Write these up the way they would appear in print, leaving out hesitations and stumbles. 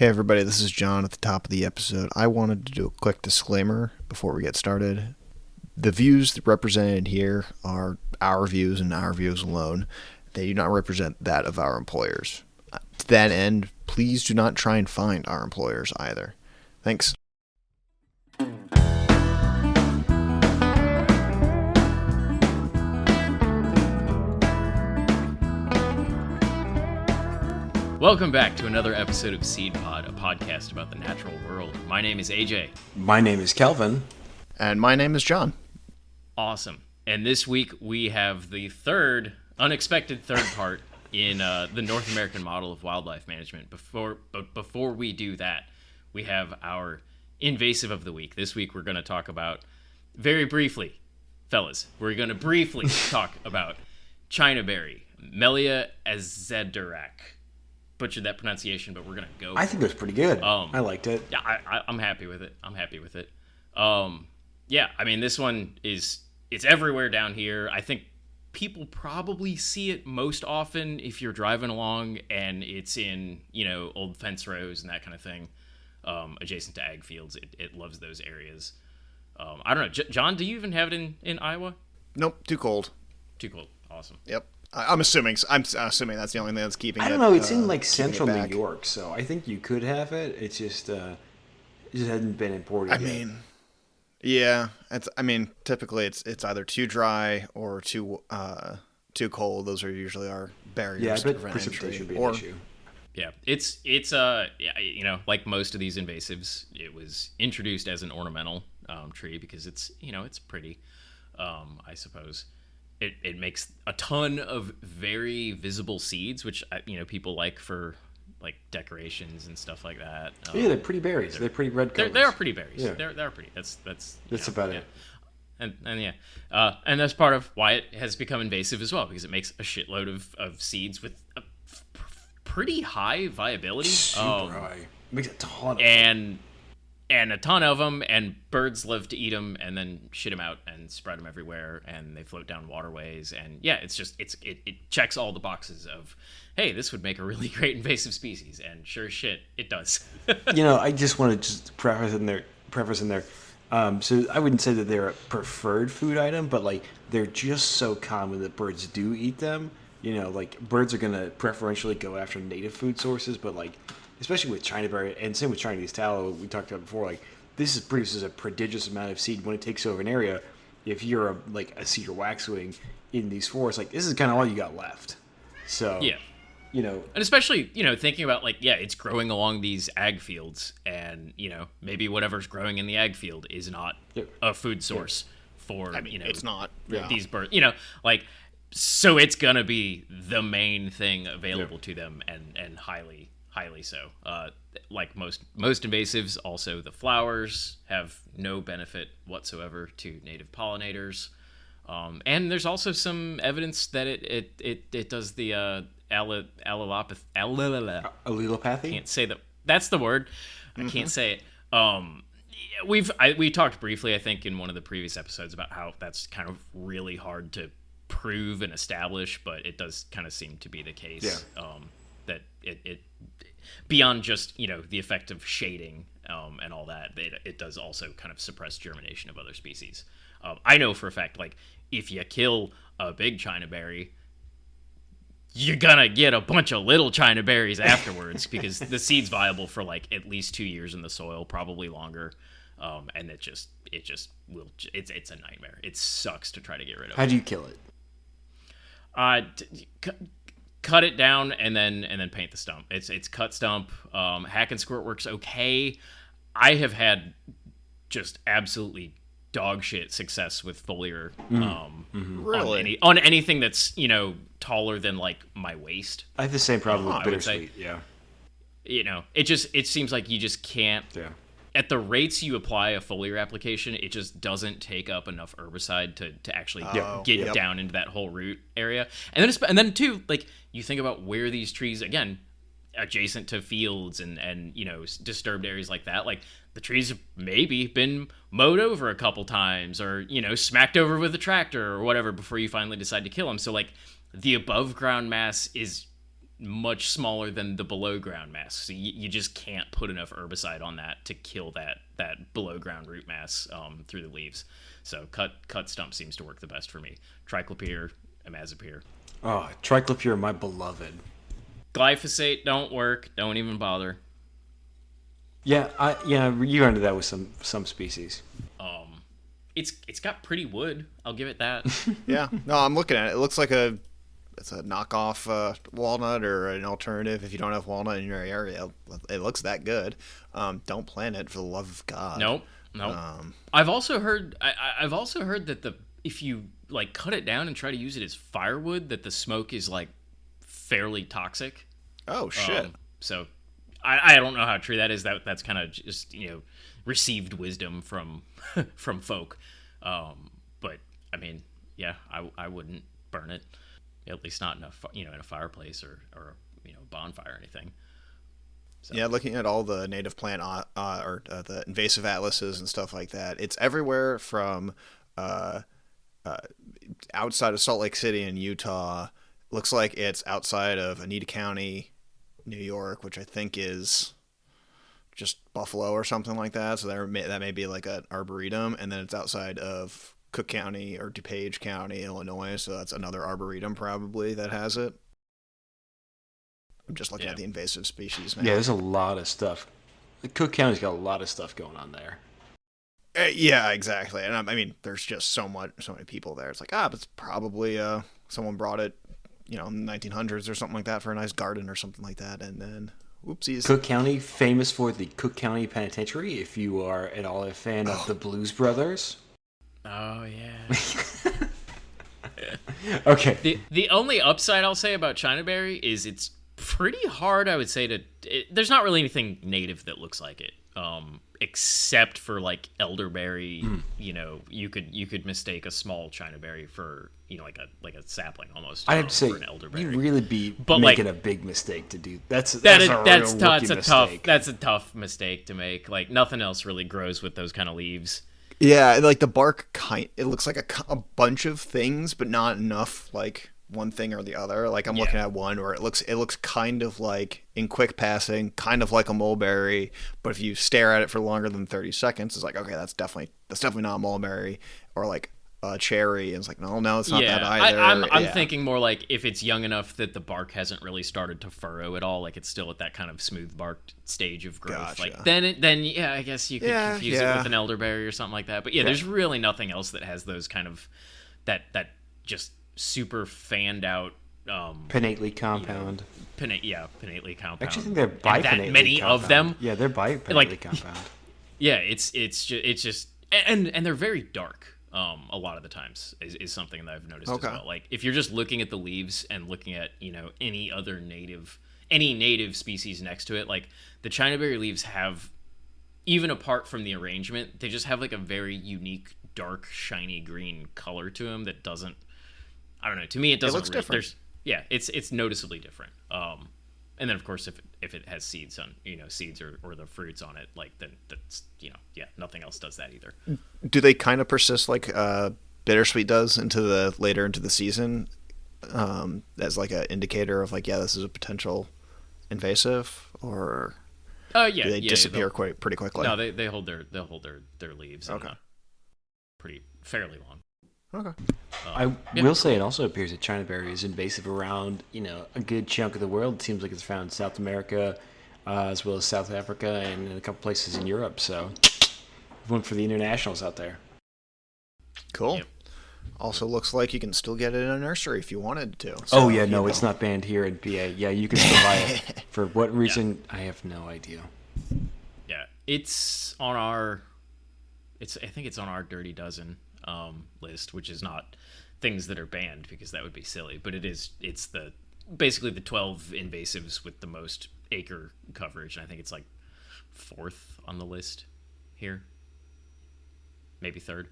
Hey everybody, this is John at the top of the episode. I wanted to do a quick disclaimer before we get started. The views represented here are our views and our views alone. They do not represent that of our employers. To that end, please do not try and find our employers either. Thanks. Welcome back to another episode of SeedPod, a podcast about the natural world. My name is AJ. My name is Kelvin. And my name is John. Awesome. And this week we have the unexpected third part in the North American model of wildlife management. But before we do that, we have our invasive of the week. This week we're going to talk about, very briefly, fellas, we're going to briefly talk about Chinaberry, Melia azedarac. Butchered that pronunciation, but we're gonna go. I think it was pretty good. I liked it. Yeah, I'm happy with it. Yeah, I mean, this one it's everywhere down here. I think people probably see it most often if you're driving along and it's in, old fence rows and that kind of thing, adjacent to ag fields. It loves those areas. I don't know, John, do you even have it in Iowa? Nope, too cold. Too cold. Awesome. Yep. I'm assuming that's the only thing that's keeping it. I don't know. It's in central New York, so I think you could have it. It's just it just hadn't been imported. Yeah. Typically it's either too dry or too cold. Those are usually our barriers. Yeah, to but prevent precipitation entry. would be an issue. Yeah, it's like most of these invasives, it was introduced as an ornamental tree because it's pretty, I suppose. It makes a ton of very visible seeds, which people like for like decorations and stuff like that. Yeah, they're pretty berries. They're pretty red colors. They are pretty berries. Yeah. They're pretty. That's about it. it. And that's part of why it has become invasive as well, because it makes a shitload of seeds with a pretty high viability. Super high. It makes a ton of them. And a ton of them, and birds love to eat them and then shit them out and spread them everywhere, and they float down waterways. And yeah, it checks all the boxes of, hey, this would make a really great invasive species, and sure as shit, it does. I just want to preface in there. So I wouldn't say that they're a preferred food item, but like they're just so common that birds do eat them. Like birds are gonna preferentially go after native food sources, but like, especially with Chinaberry and same with Chinese tallow, we talked about before, like this produces a prodigious amount of seed when it takes over an area. If you're a cedar waxwing in these forests, like this is kind of all you got left. So yeah, and especially thinking about it's growing along these ag fields, and maybe whatever's growing in the ag field is not a food source for it's not these birds. So it's gonna be the main thing available to them, and highly so. Like most invasives, also the flowers have no benefit whatsoever to native pollinators. And there's also some evidence that it does the allelopathy. Allelopathy? Can't say that. That's the word. I can't say it. We talked briefly, I think, in one of the previous episodes about how that's kind of really hard to prove and establish, but it does kind of seem to be the case. Yeah. That it beyond just the effect of shading and all that, it does also kind of suppress germination of other species. I know for a fact, like if you kill a big Chinaberry, you're gonna get a bunch of little Chinaberries afterwards because the seed's viable for like at least 2 years in the soil, probably longer, and it's a nightmare. It sucks to try to get rid of. How do you kill it? Cut it down and then paint the stump. It's cut stump. Hack and squirt works okay. I have had just absolutely dog shit success with foliar. Really? On anything that's taller than like my waist. I have the same problem with bittersweet. Yeah. It seems like you just can't. Yeah. At the rates you apply a foliar application, it just doesn't take up enough herbicide to actually get down into that whole root area. And then too, like you think about where these trees, again, adjacent to fields and disturbed areas like that, like the trees have maybe been mowed over a couple times or smacked over with a tractor or whatever before you finally decide to kill them. So like the above ground mass is much smaller than the below ground mass. So you just can't put enough herbicide on that to kill that below ground root mass through the leaves. So cut stump seems to work the best for me. Triclopyr, imazapyr. Oh, triclopyr, my beloved. Glyphosate don't work. Don't even bother. Yeah, you run into that with some species. It's got pretty wood. I'll give it that. Yeah. No, I'm looking at it. It looks like it's a knockoff walnut or an alternative. If you don't have walnut in your area, it looks that good. Don't plant it for the love of God. Nope. I've also heard that if you like cut it down and try to use it as firewood, that the smoke is like fairly toxic. Oh shit. So I don't know how true that is. That's kind of just received wisdom from from folk. But I mean, yeah, I wouldn't burn it. At least not in a fireplace or bonfire or anything. So. Yeah, looking at all the native plant or the invasive atlases and stuff like that, it's everywhere from outside of Salt Lake City in Utah. Looks like it's outside of Anita County, New York, which I think is just Buffalo or something like that. So that may be like an arboretum, and then it's outside of Cook County or DuPage County, Illinois. So that's another arboretum probably that has it. I'm just looking at the invasive species now. Yeah, there's a lot of stuff. Cook County's got a lot of stuff going on there. Yeah, exactly. And I mean, there's just so many people there. It's like, it's probably someone brought it, in the 1900s or something like that for a nice garden or something like that. And then, whoopsies. Cook County, famous for the Cook County Penitentiary. If you are at all a fan of the Blues Brothers. Oh yeah. Okay. The only upside I'll say about Chinaberry is it's pretty hard, I would say, there's not really anything native that looks like it, except for like elderberry. You could mistake a small Chinaberry for like a sapling almost. I'd say for an elderberry. you'd really be making a big mistake to do. That's a tough mistake to make. Like nothing else really grows with those kind of leaves. Yeah, like the bark it looks like a bunch of things, but not enough like one thing or the other. Like I'm looking at one where it looks kind of like, in quick passing, kind of like a mulberry, but if you stare at it for longer than 30 seconds, it's like, okay, that's definitely not a mulberry. Or like a cherry, and it's like, no, it's not that either. I'm thinking more like if it's young enough that the bark hasn't really started to furrow at all, like it's still at that kind of smooth barked stage of growth. Gotcha. Like then I guess you could confuse it with an elderberry or something like that. But there's really nothing else that has those kind of that just super fanned out pinnately compound. Pinnately compound. Actually, I think they're bipinnately that many compound. of them. Yeah, they're bipinnately compound. Yeah, it's just and they're very dark. A lot of the times is something that I've noticed as well. Like if you're just looking at the leaves and looking at any other native species next to it, like the Chinaberry leaves have, even apart from the arrangement, they just have like a very unique dark shiny green color to them that doesn't. I don't know. To me, it doesn't. It looks different. It's noticeably different. And then of course, if it has seeds on, seeds or the fruits on it, like then that's nothing else does that either. Do they kind of persist like bittersweet does later into the season, as like an indicator of like, this is a potential invasive, or do they disappear pretty quickly? No, they hold their leaves. Okay. Fairly long. Okay. I will say it also appears that Chinaberry is invasive around, a good chunk of the world. It seems like it's found in South America, as well as South Africa and in a couple places in Europe. So, one for the internationals out there. Cool. Yep. Also looks like you can still get it in a nursery if you wanted to. So, it's not banned here in PA. Yeah, you can still buy it. For what reason, I have no idea. Yeah, it's on our. I think it's on our Dirty Dozen list, which is not things that are banned because that would be silly, but it's basically the 12 invasives with the most acre coverage, and I think it's like 4th on the list here, maybe 3rd.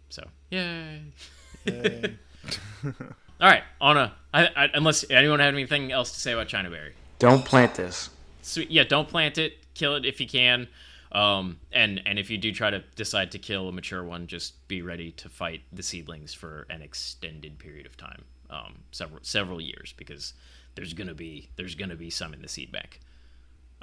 So yay. All right, unless anyone had anything else to say about Chinaberry. Don't plant this. So, don't plant it. Kill it if you can. And if you do try to decide to kill a mature one, just be ready to fight the seedlings for an extended period of time, several years, because there's gonna be some in the seed bank,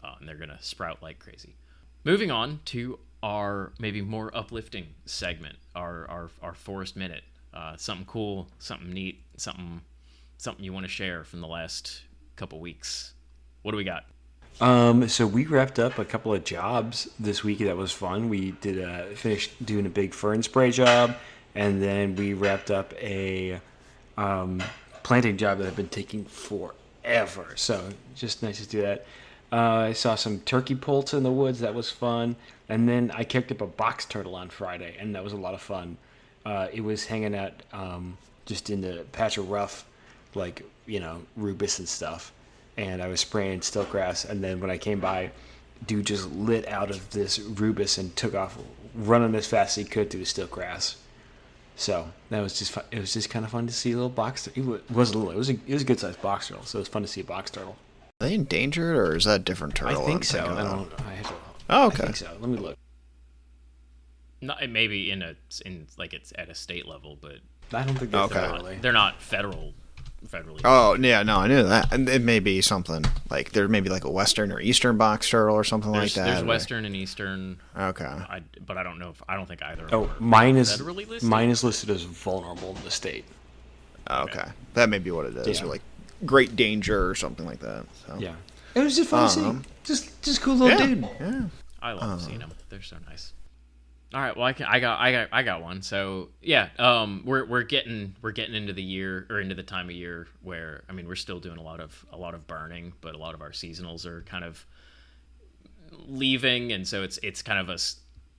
and they're gonna sprout like crazy. Moving on to our maybe more uplifting segment, our Forest Minute. Something cool, something neat, something you want to share from the last couple weeks. What do we got? So we wrapped up a couple of jobs this week. That was fun. We did finished doing a big fern spray job, and then we wrapped up a planting job that had been taking forever. So just nice to do that. I saw some turkey poults in the woods. That was fun. And then I kicked up a box turtle on Friday, and that was a lot of fun. It was hanging out just in the patch of rough, like, rubus and stuff. And I was spraying stiltgrass, and then when I came by, dude just lit out of this rubus and took off running as fast as he could through the stiltgrass. So that was just fun. It was just kind of fun to see a little box. It was a good sized box turtle, so it was fun to see a box turtle. Are they endangered, or is that a different turtle? I think so. Oh, okay. I think so. Let me look. Not, it may be in it's at a state level, but I don't think they're okay. They're not federally. Oh, yeah, no, I knew that. And it may be something like there may be like a western or eastern box turtle or something like that. There's western and eastern. Okay. But I don't think either. Oh, mine is federally listed? Mine is listed as vulnerable in the state. Okay. That may be what it is, or like great danger or something like that. So. Yeah. It was just fun to see. Just cool little dude. Yeah. I love seeing them. They're so nice. All right, well, I got one. So yeah, we're getting into the year, or into the time of year where, I mean, we're still doing a lot of burning, but a lot of our seasonals are kind of leaving, and so it's kind of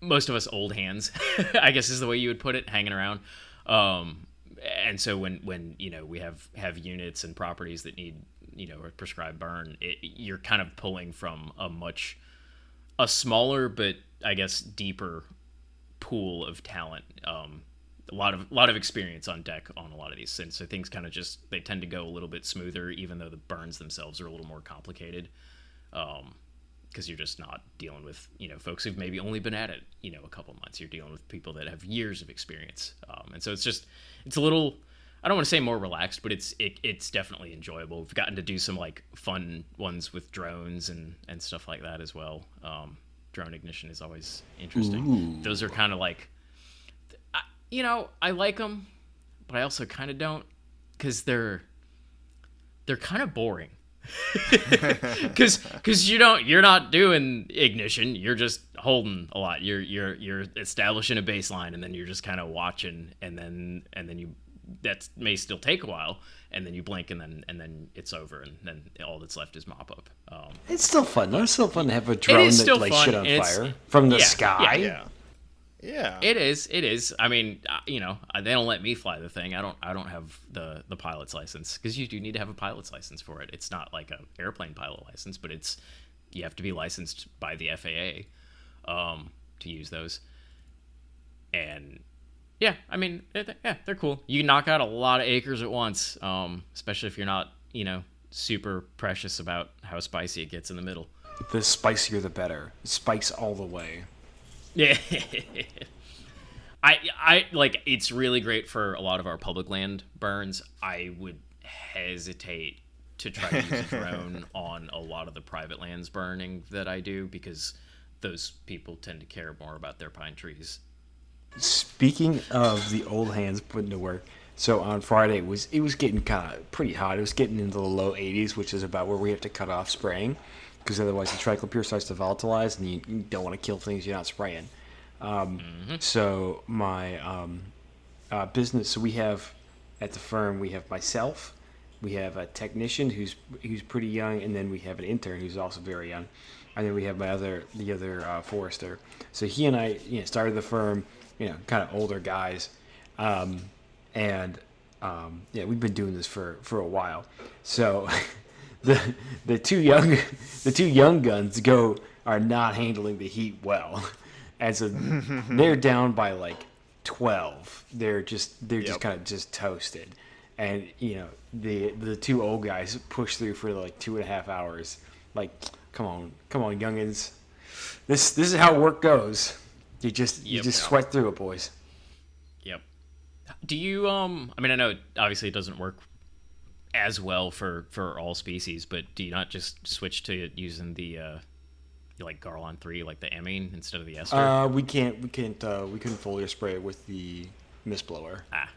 most of us old hands, I guess is the way you would put it, hanging around. And so when we have units and properties that need a prescribed burn, you're kind of pulling from a smaller but I guess deeper pool of talent, a lot of experience on deck on a lot of these, and so things kind of they tend to go a little bit smoother, even though the burns themselves are a little more complicated, because you're just not dealing with folks who've maybe only been at it a couple months. You're dealing with people that have years of experience, and so it's a little, I don't want to say more relaxed, but it's definitely enjoyable. We've gotten to do some like fun ones with drones and stuff like that as well. Drone ignition is always interesting. Ooh. Those are kind of like, I like them, but I also kind of don't, because they're kind of boring. Because you're not doing ignition, you're just holding a lot. You're establishing a baseline, and then you're just kind of watching, and then you, that may still take a while, and then you blink, and then it's over, and then all that's left is mop up. It's still fun. It's still fun to have a drone that like shit on fire from the sky. Yeah. It is. I mean, they don't let me fly the thing. I don't have the pilot's license, because you do need to have a pilot's license for it. It's not like an airplane pilot license, but you have to be licensed by the FAA to use those. And yeah, I mean, they're cool. You can knock out a lot of acres at once, especially if you're not, super precious about how spicy it gets in the middle. The spicier, the better. Spice all the way. Yeah. I like, it's really great for a lot of our public land burns. I would hesitate to try to use a drone on a lot of the private lands burning that I do, because those people tend to care more about their pine trees. Speaking of the old hands putting to work, so on Friday it was getting kind of pretty hot. It was getting into the low 80s, which is about where we have to cut off spraying, because otherwise the triclopyr starts to volatilize, and you don't want to kill things you're not spraying. So my business, so we have at the firm, we have myself, we have a technician who's pretty young, and then we have an intern who's also very young, and then we have the other forester. So he and I started the firm, kind of older guys, and we've been doing this for a while. So the two young guns are not handling the heat well, and so they're down by like 12. They're just kind of just toasted, and the two old guys push through for like 2.5 hours. Like, come on, youngins, this is how work goes. You just sweat through it, boys. Yep. Do you I mean, I know obviously it doesn't work as well for all species, but do you not just switch to using the like Garlon 3, like the amine instead of the ester? We couldn't foliar spray it with the mist blower. Ah,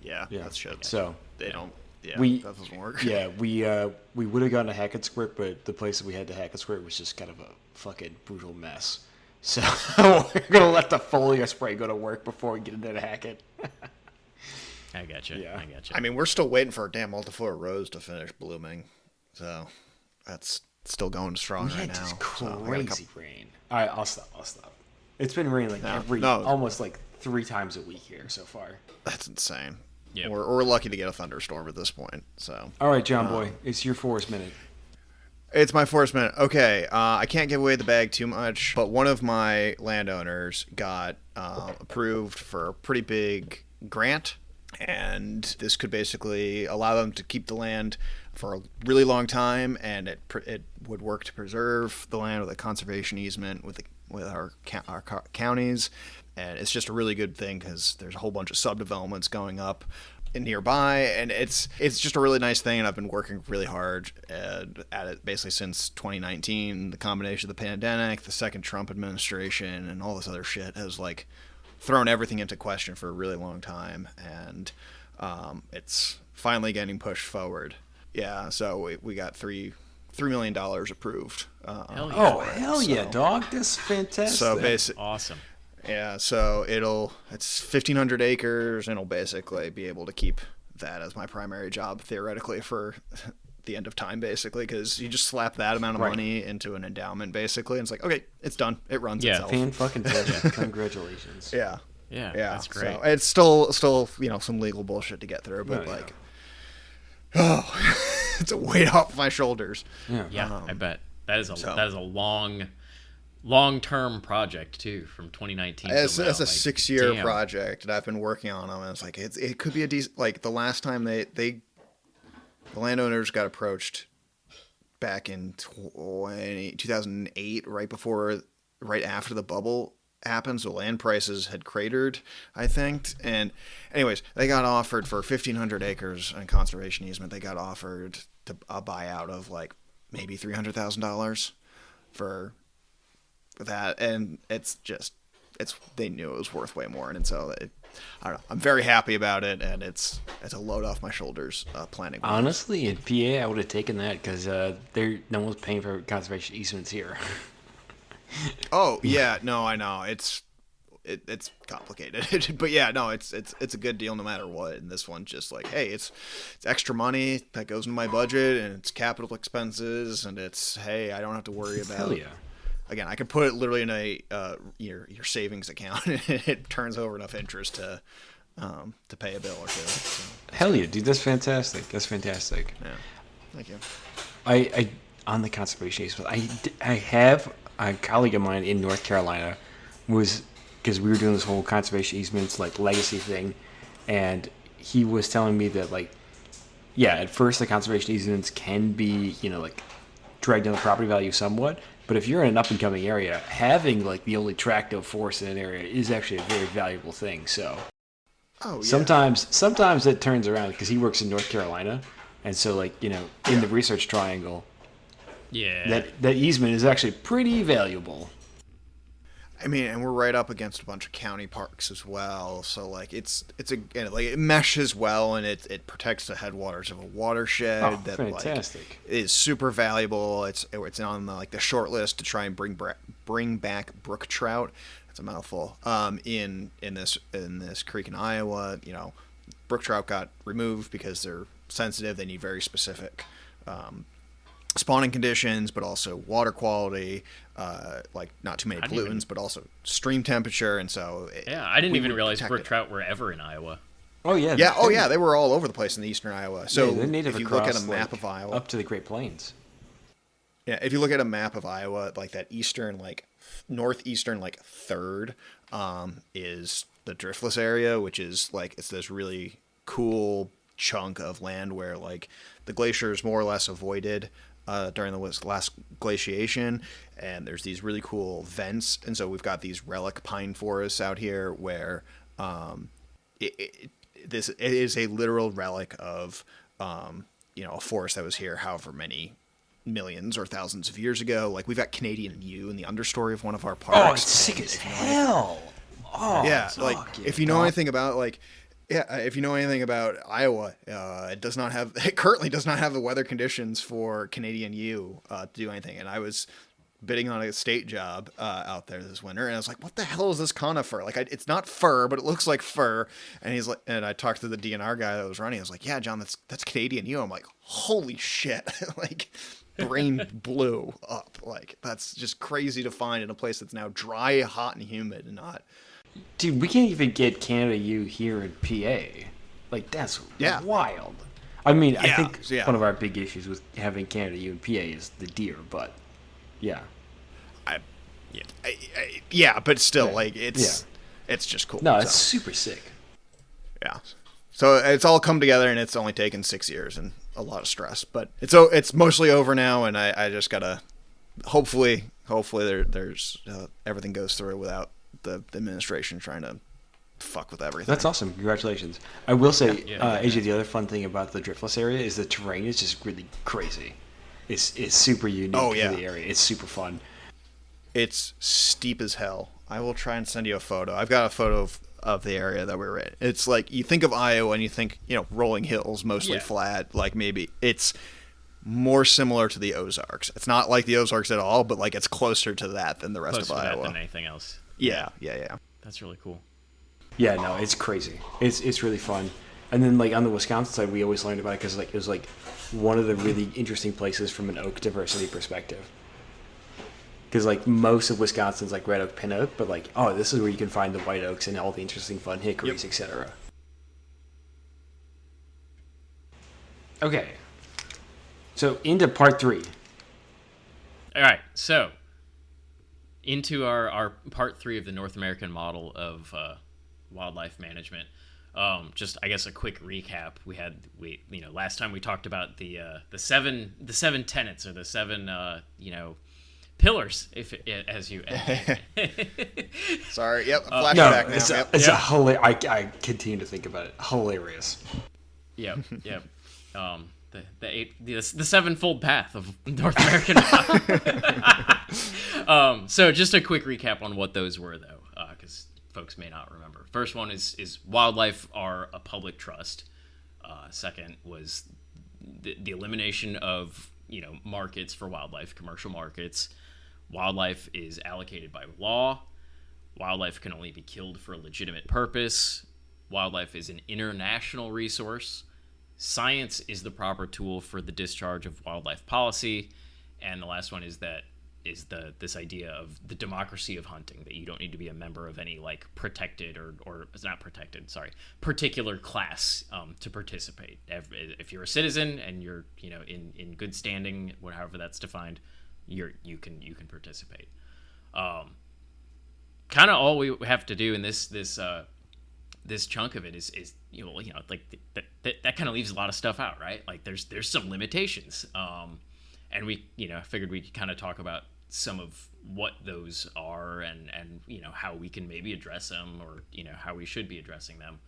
Yeah, Yeah. that's shit. So They don't. Yeah, we that doesn't work. yeah we would have gotten a Hackett squirt, but the place that we had the Hackett squirt was just kind of a fucking brutal mess. So we're gonna let the foliar spray go to work before we get into the Hackett. I gotcha. Yeah. I gotcha. I mean, we're still waiting for a damn multiflora rose to finish blooming, so that's still going strong right now. This So I got a crazy rain. All right, I'll stop. It's been raining like almost like 3 times a week here so far. That's insane. Yeah. We're lucky to get a thunderstorm at this point. So All right, John Boy, it's your forest minute. it's my forest minute. Okay, I can't give away the bag too much, but one of my landowners got approved for a pretty big grant, and this could basically allow them to keep the land for a really long time, and it would work to preserve the land with a conservation easement with our counties, and it's just a really good thing because there's a whole bunch of subdevelopments going up in nearby, and it's just a really nice thing, and I've been working really hard at it basically since 2019. The combination of the pandemic, the second Trump administration, and all this other shit has like thrown everything into question for a really long time, and it's finally getting pushed forward. Yeah, so we got $3 million approved. Hell yeah. Oh, hell yeah, dog. That's fantastic. So basically, Awesome. yeah, so it's 1,500 acres, and it'll basically be able to keep that as my primary job theoretically for the end of time, basically, because you just slap that amount of money into an endowment, basically, and it's like, okay, it's done. It runs itself. Fan-fucking-tastic. Congratulations. Yeah. Yeah, Yeah, that's great. So it's still some legal bullshit to get through, but it's a weight off my shoulders. Yeah, I bet that is a long-term project too, from 2019. It's a like, 6-year project, and I've been working on them. And it's like it could be a decent. Like the last time the landowners got approached back in 2008, right after the bubble happened, so land prices had cratered, I think. And anyways, they got offered for 1,500 acres and conservation easement. They got offered to a buyout of like maybe $300,000 for that, and they knew it was worth way more, and so I don't know. I'm very happy about it, and it's a load off my shoulders. Planning. Honestly, in PA, I would have taken that because no one's paying for conservation easements here. Oh yeah, no, I know it's complicated, but yeah, no, it's a good deal no matter what. And this one, just like, hey, it's extra money that goes into my budget, and it's capital expenses, and hey, I don't have to worry about. Hell yeah. Again, I can put it literally in your savings account, and it turns over enough interest to pay a bill or two. So, hell yeah, dude, that's fantastic. That's fantastic. yeah, thank you. I on the conservation easement, I have a colleague of mine in North Carolina because we were doing this whole conservation easements like legacy thing, and he was telling me that like, yeah, at first the conservation easements can be like drag down the property value somewhat, but if you're in an up and coming area, having like the only tractive forest in an area is actually a very valuable thing. So sometimes it turns around because he works in North Carolina, and so like in the research triangle. Yeah. That easement is actually pretty valuable. I mean, and we're right up against a bunch of county parks as well, so like it meshes well, and it protects the headwaters of a watershed that fantastic. Like is super valuable. It's on the short list to try and bring back brook trout. It's a mouthful. In this creek in Iowa, brook trout got removed because they're sensitive. They need very specific spawning conditions, but also water quality, like not too many pollutants, but also stream temperature, and so I didn't even realize brook trout were ever in Iowa. Oh yeah, they were all over the place in the eastern Iowa. So they're native if you across, look at a map of Iowa, up to the Great Plains. Yeah, if you look at a map of Iowa, like that eastern, northeastern, third, is the driftless area, which is it's this really cool chunk of land where the glacier is more or less avoided during the last glaciation, and there's these really cool vents, and so we've got these relic pine forests out here where it is a literal relic of a forest that was here however many millions or thousands of years ago. Like, we've got Canadian yew in the understory of one of our parks. Oh, it's sick as hell. Oh, yeah, like, if you know anything about, like, if you know anything about Iowa, it currently does not have the weather conditions for Canadian yew to do anything. And I was bidding on a state job out there this winter, and I was like, what the hell is this conifer? Like, it's not fir, but it looks like fir. And he's like, and I talked to the DNR guy that was running. I was like, yeah, John, that's Canadian yew. I'm like, holy shit. Like, brain blew up. Like, that's just crazy to find in a place that's now dry, hot, and humid, and not. Dude, we can't even get Canada yew here in PA. Like, that's wild. I mean, I think one of our big issues with having Canada yew in PA is the deer, but yeah. But still, like, it's just cool. No, it's super sick. Yeah. So it's all come together, and it's only taken 6 years and a lot of stress, but it's mostly over now, and I just gotta hopefully there's everything goes through without the administration trying to fuck with everything. That's awesome. Congratulations. I will say, AJ, the other fun thing about the driftless area is the terrain is just really crazy. It's super unique for the area. It's super fun. It's steep as hell. I will try and send you a photo. I've got a photo of the area that we were in. It's like, you think of Iowa and you think, rolling hills, mostly flat. Like, maybe it's more similar to the Ozarks. It's not like the Ozarks at all, but like, it's closer to that than the rest of Iowa. Closer to that than anything else. Yeah. That's really cool. Yeah, no, it's crazy. It's really fun. And then, like, on the Wisconsin side, we always learned about it because, like, it was like one of the really interesting places from an oak diversity perspective. Because, like, most of Wisconsin's like red oak, pin oak, but like, this is where you can find the white oaks and all the interesting fun hickories, etc. Okay, so into part 3. All right, so into our part 3 of the North American model of wildlife management. Just, I guess, a quick recap. We last time we talked about the seven tenets, or the seven pillars, as you sorry, flashback. It's a hilarious. I continue to think about it. Hilarious. Yep. The sevenfold path of North American. So just a quick recap on what those were, though, because folks may not remember. First one is wildlife are a public trust. Second was the elimination of markets for wildlife, commercial markets. Wildlife is allocated by law. Wildlife can only be killed for a legitimate purpose. Wildlife is an international resource. Science is the proper tool for the discharge of wildlife policy. And the last one is this idea of the democracy of hunting, that you don't need to be a member of any like protected or it's not protected, sorry, particular class to participate. If you're a citizen and you're in good standing, however that's defined, you can participate. Kind of all we have to do in this chunk of it is like that kind of leaves a lot of stuff out, right? Like there's some limitations, and we figured we'd kind of talk about some of what those are and how we can maybe address them, or how we should be addressing them.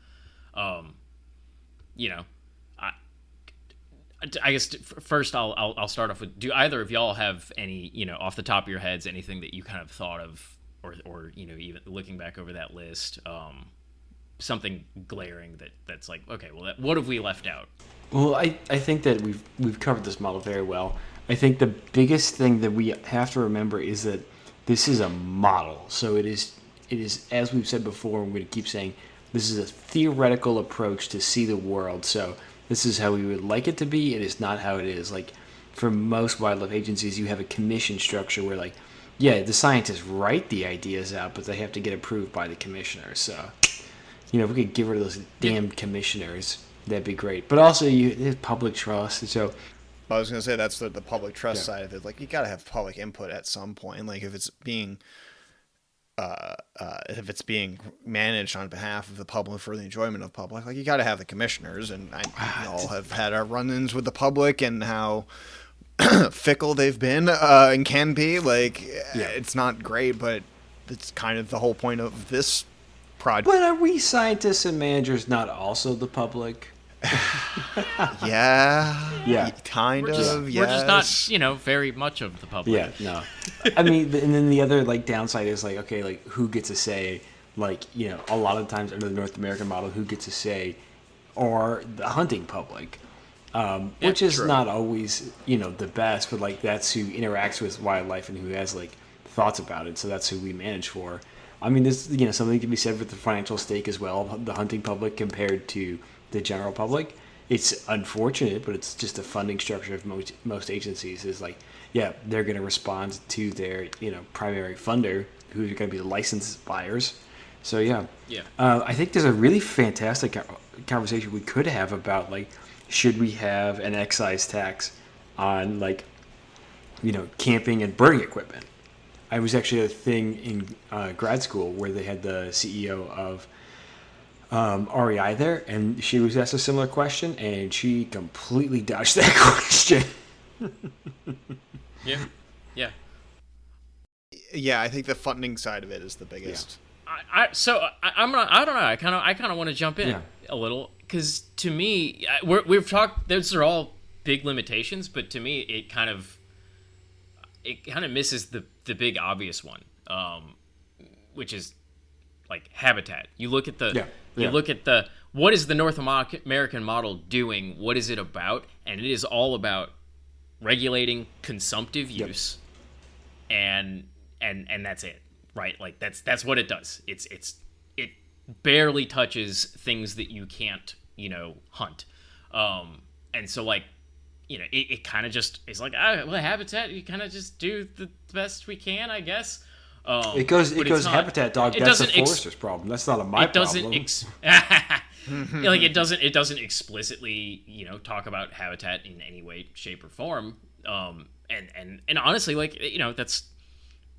I guess first I'll start off with, do either of y'all have any off the top of your heads anything that you kind of thought of, or even looking back over that list, something glaring that's like, okay, well, what have we left out? Well, I think that we've covered this model very well. I think the biggest thing that we have to remember is that this is a model. So it is as we've said before, and we're going to keep saying, this is a theoretical approach to see the world. So this is how we would like it to be. It is not how it is. Like, for most wildlife agencies, you have a commission structure where, like, yeah, the scientists write the ideas out, but they have to get approved by the commissioners. So, if we could get rid of those damn commissioners, that'd be great. But also, there's public trust. So, I was going to say, that's the public trust side of it. Like, you got to have public input at some point. Like, if it's being managed on behalf of the public for the enjoyment of the public, like, you got to have the commissioners. And we all have had our run-ins with the public and how fickle they've been and can be. Like, it's not great, but it's kind of the whole point of this project. But are we scientists and managers not also the public? Yeah, Yeah. kind We're just of. we're just not, Yes. very much of the public. Yeah, no. I mean, and then the other like downside is like, okay, like who gets a say? Like, a lot of times under the North American model, who gets a say are the hunting public, Yeah, which is true. not always, the best, but like that's who interacts with wildlife and who has like thoughts about it. So that's who we manage for. I mean, there's, something to be said with the financial stake as well, the hunting public compared to the general public. It's unfortunate, but it's just the funding structure of most agencies is like, yeah, they're going to respond to their primary funder, who's going to be the licensed buyers. So yeah, Yeah. I think there's a really fantastic conversation we could have about like, should we have an excise tax on like, camping and birding equipment? I was actually at a thing in grad school where they had the CEO of REI there, and she was asked a similar question, and she completely dodged that question. Yeah. Yeah. Yeah, I think the funding side of it is the biggest. I don't know. I kind of want to jump in Yeah. a little because to me, we've talked. Those are all big limitations, but to me, it kind of misses the big obvious one, which is like habitat. You look at the Yeah. you look at the what is the North American model doing? What is it about? And it is all about regulating consumptive use, and that's it, right? Like that's what it does. It barely touches things that you can't hunt, and so like it kind of just is like habitat. You kind of just do the best we can, I guess. It goes But it's not- habitat dog. it That's the doesn't forester's problem. That's not a my it doesn't problem. like it doesn't explicitly talk about habitat in any way, shape, or form. And honestly, like that's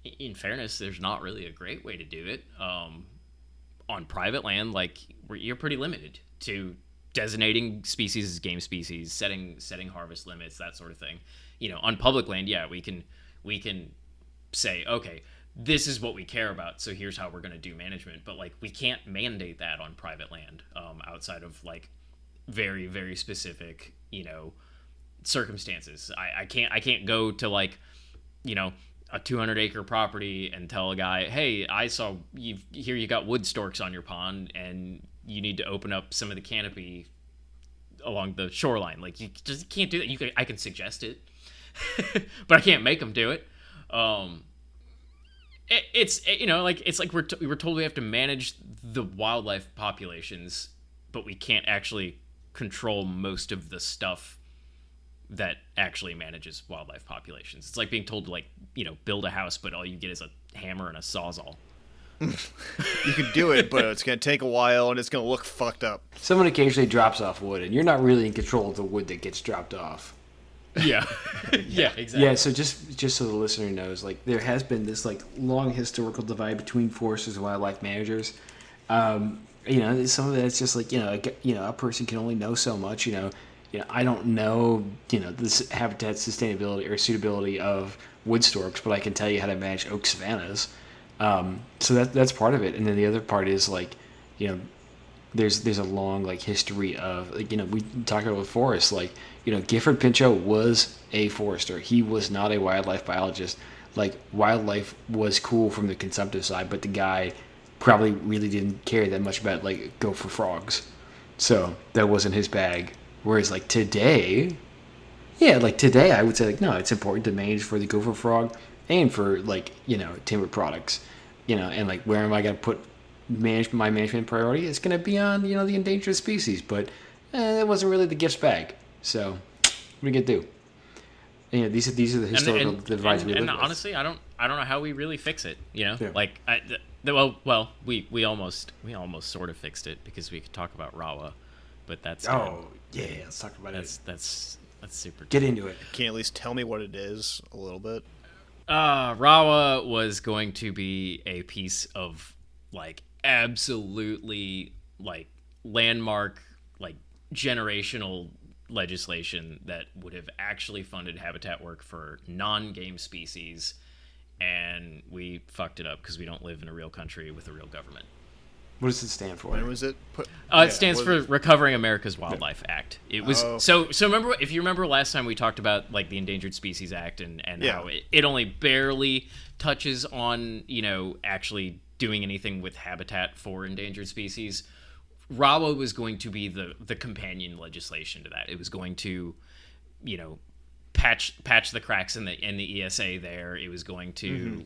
in fairness, there's not really a great way to do it. On private land, like you're pretty limited to designating species as game species, setting harvest limits, that sort of thing. On public land, yeah, we can say, okay, this is what we care about, so here's how we're going to do management. But like we can't mandate that on private land, outside of like very, very specific circumstances. I can't go to like a 200-acre property and tell a guy, hey, I saw you got wood storks on your pond and you need to open up some of the canopy along the shoreline. Like you just can't do that. I can suggest it, but I can't make them do it. It's like we're told we have to manage the wildlife populations, but we can't actually control most of the stuff that actually manages wildlife populations. It's like being told to build a house, but all you get is a hammer and a sawzall. You can do it, but it's going to take a while and it's going to look fucked up. Someone occasionally drops off wood, and you're not really in control of the wood that gets dropped off. Yeah, yeah, exactly. Yeah, so just so the listener knows, like there has been this like long historical divide between foresters and wildlife managers. Some of it's just like a person can only know so much. I don't know this habitat sustainability or suitability of wood storks, but I can tell you how to manage oak savannas. So that's part of it, and then the other part is like there's a long like history of like we talked about with forests, like Gifford Pinchot was a forester. He was not a wildlife biologist. Like wildlife was cool from the consumptive side, but the guy probably really didn't care that much about like gopher frogs, so that wasn't his bag. Whereas like today, I would say like no, it's important to manage for the gopher frog and for like timber products, and like where am I going to put my management priority? It's going to be on the endangered species, but it wasn't really the gift's bag. So what are you going to do? These are the historical divides we live and with. honestly, I don't know how we really fix it. Yeah. Like we almost sort of fixed it because we could talk about Rawa, but that's Let's talk about that's super. Get into it. Can you at least tell me what it is a little bit? Rawa was going to be a piece of like absolutely like landmark, like generational legislation that would have actually funded habitat work for non-game species, and we fucked it up because we don't live in a real country with a real government. What does it stand for? When was it put? It stands for Recovering America's Wildlife Act. It was so remember, if you remember last time we talked about like the Endangered Species Act and how it only barely touches on, actually doing anything with habitat for endangered species. RAWA was going to be the companion legislation to that. It was going to, patch the cracks in the ESA there. It was going to,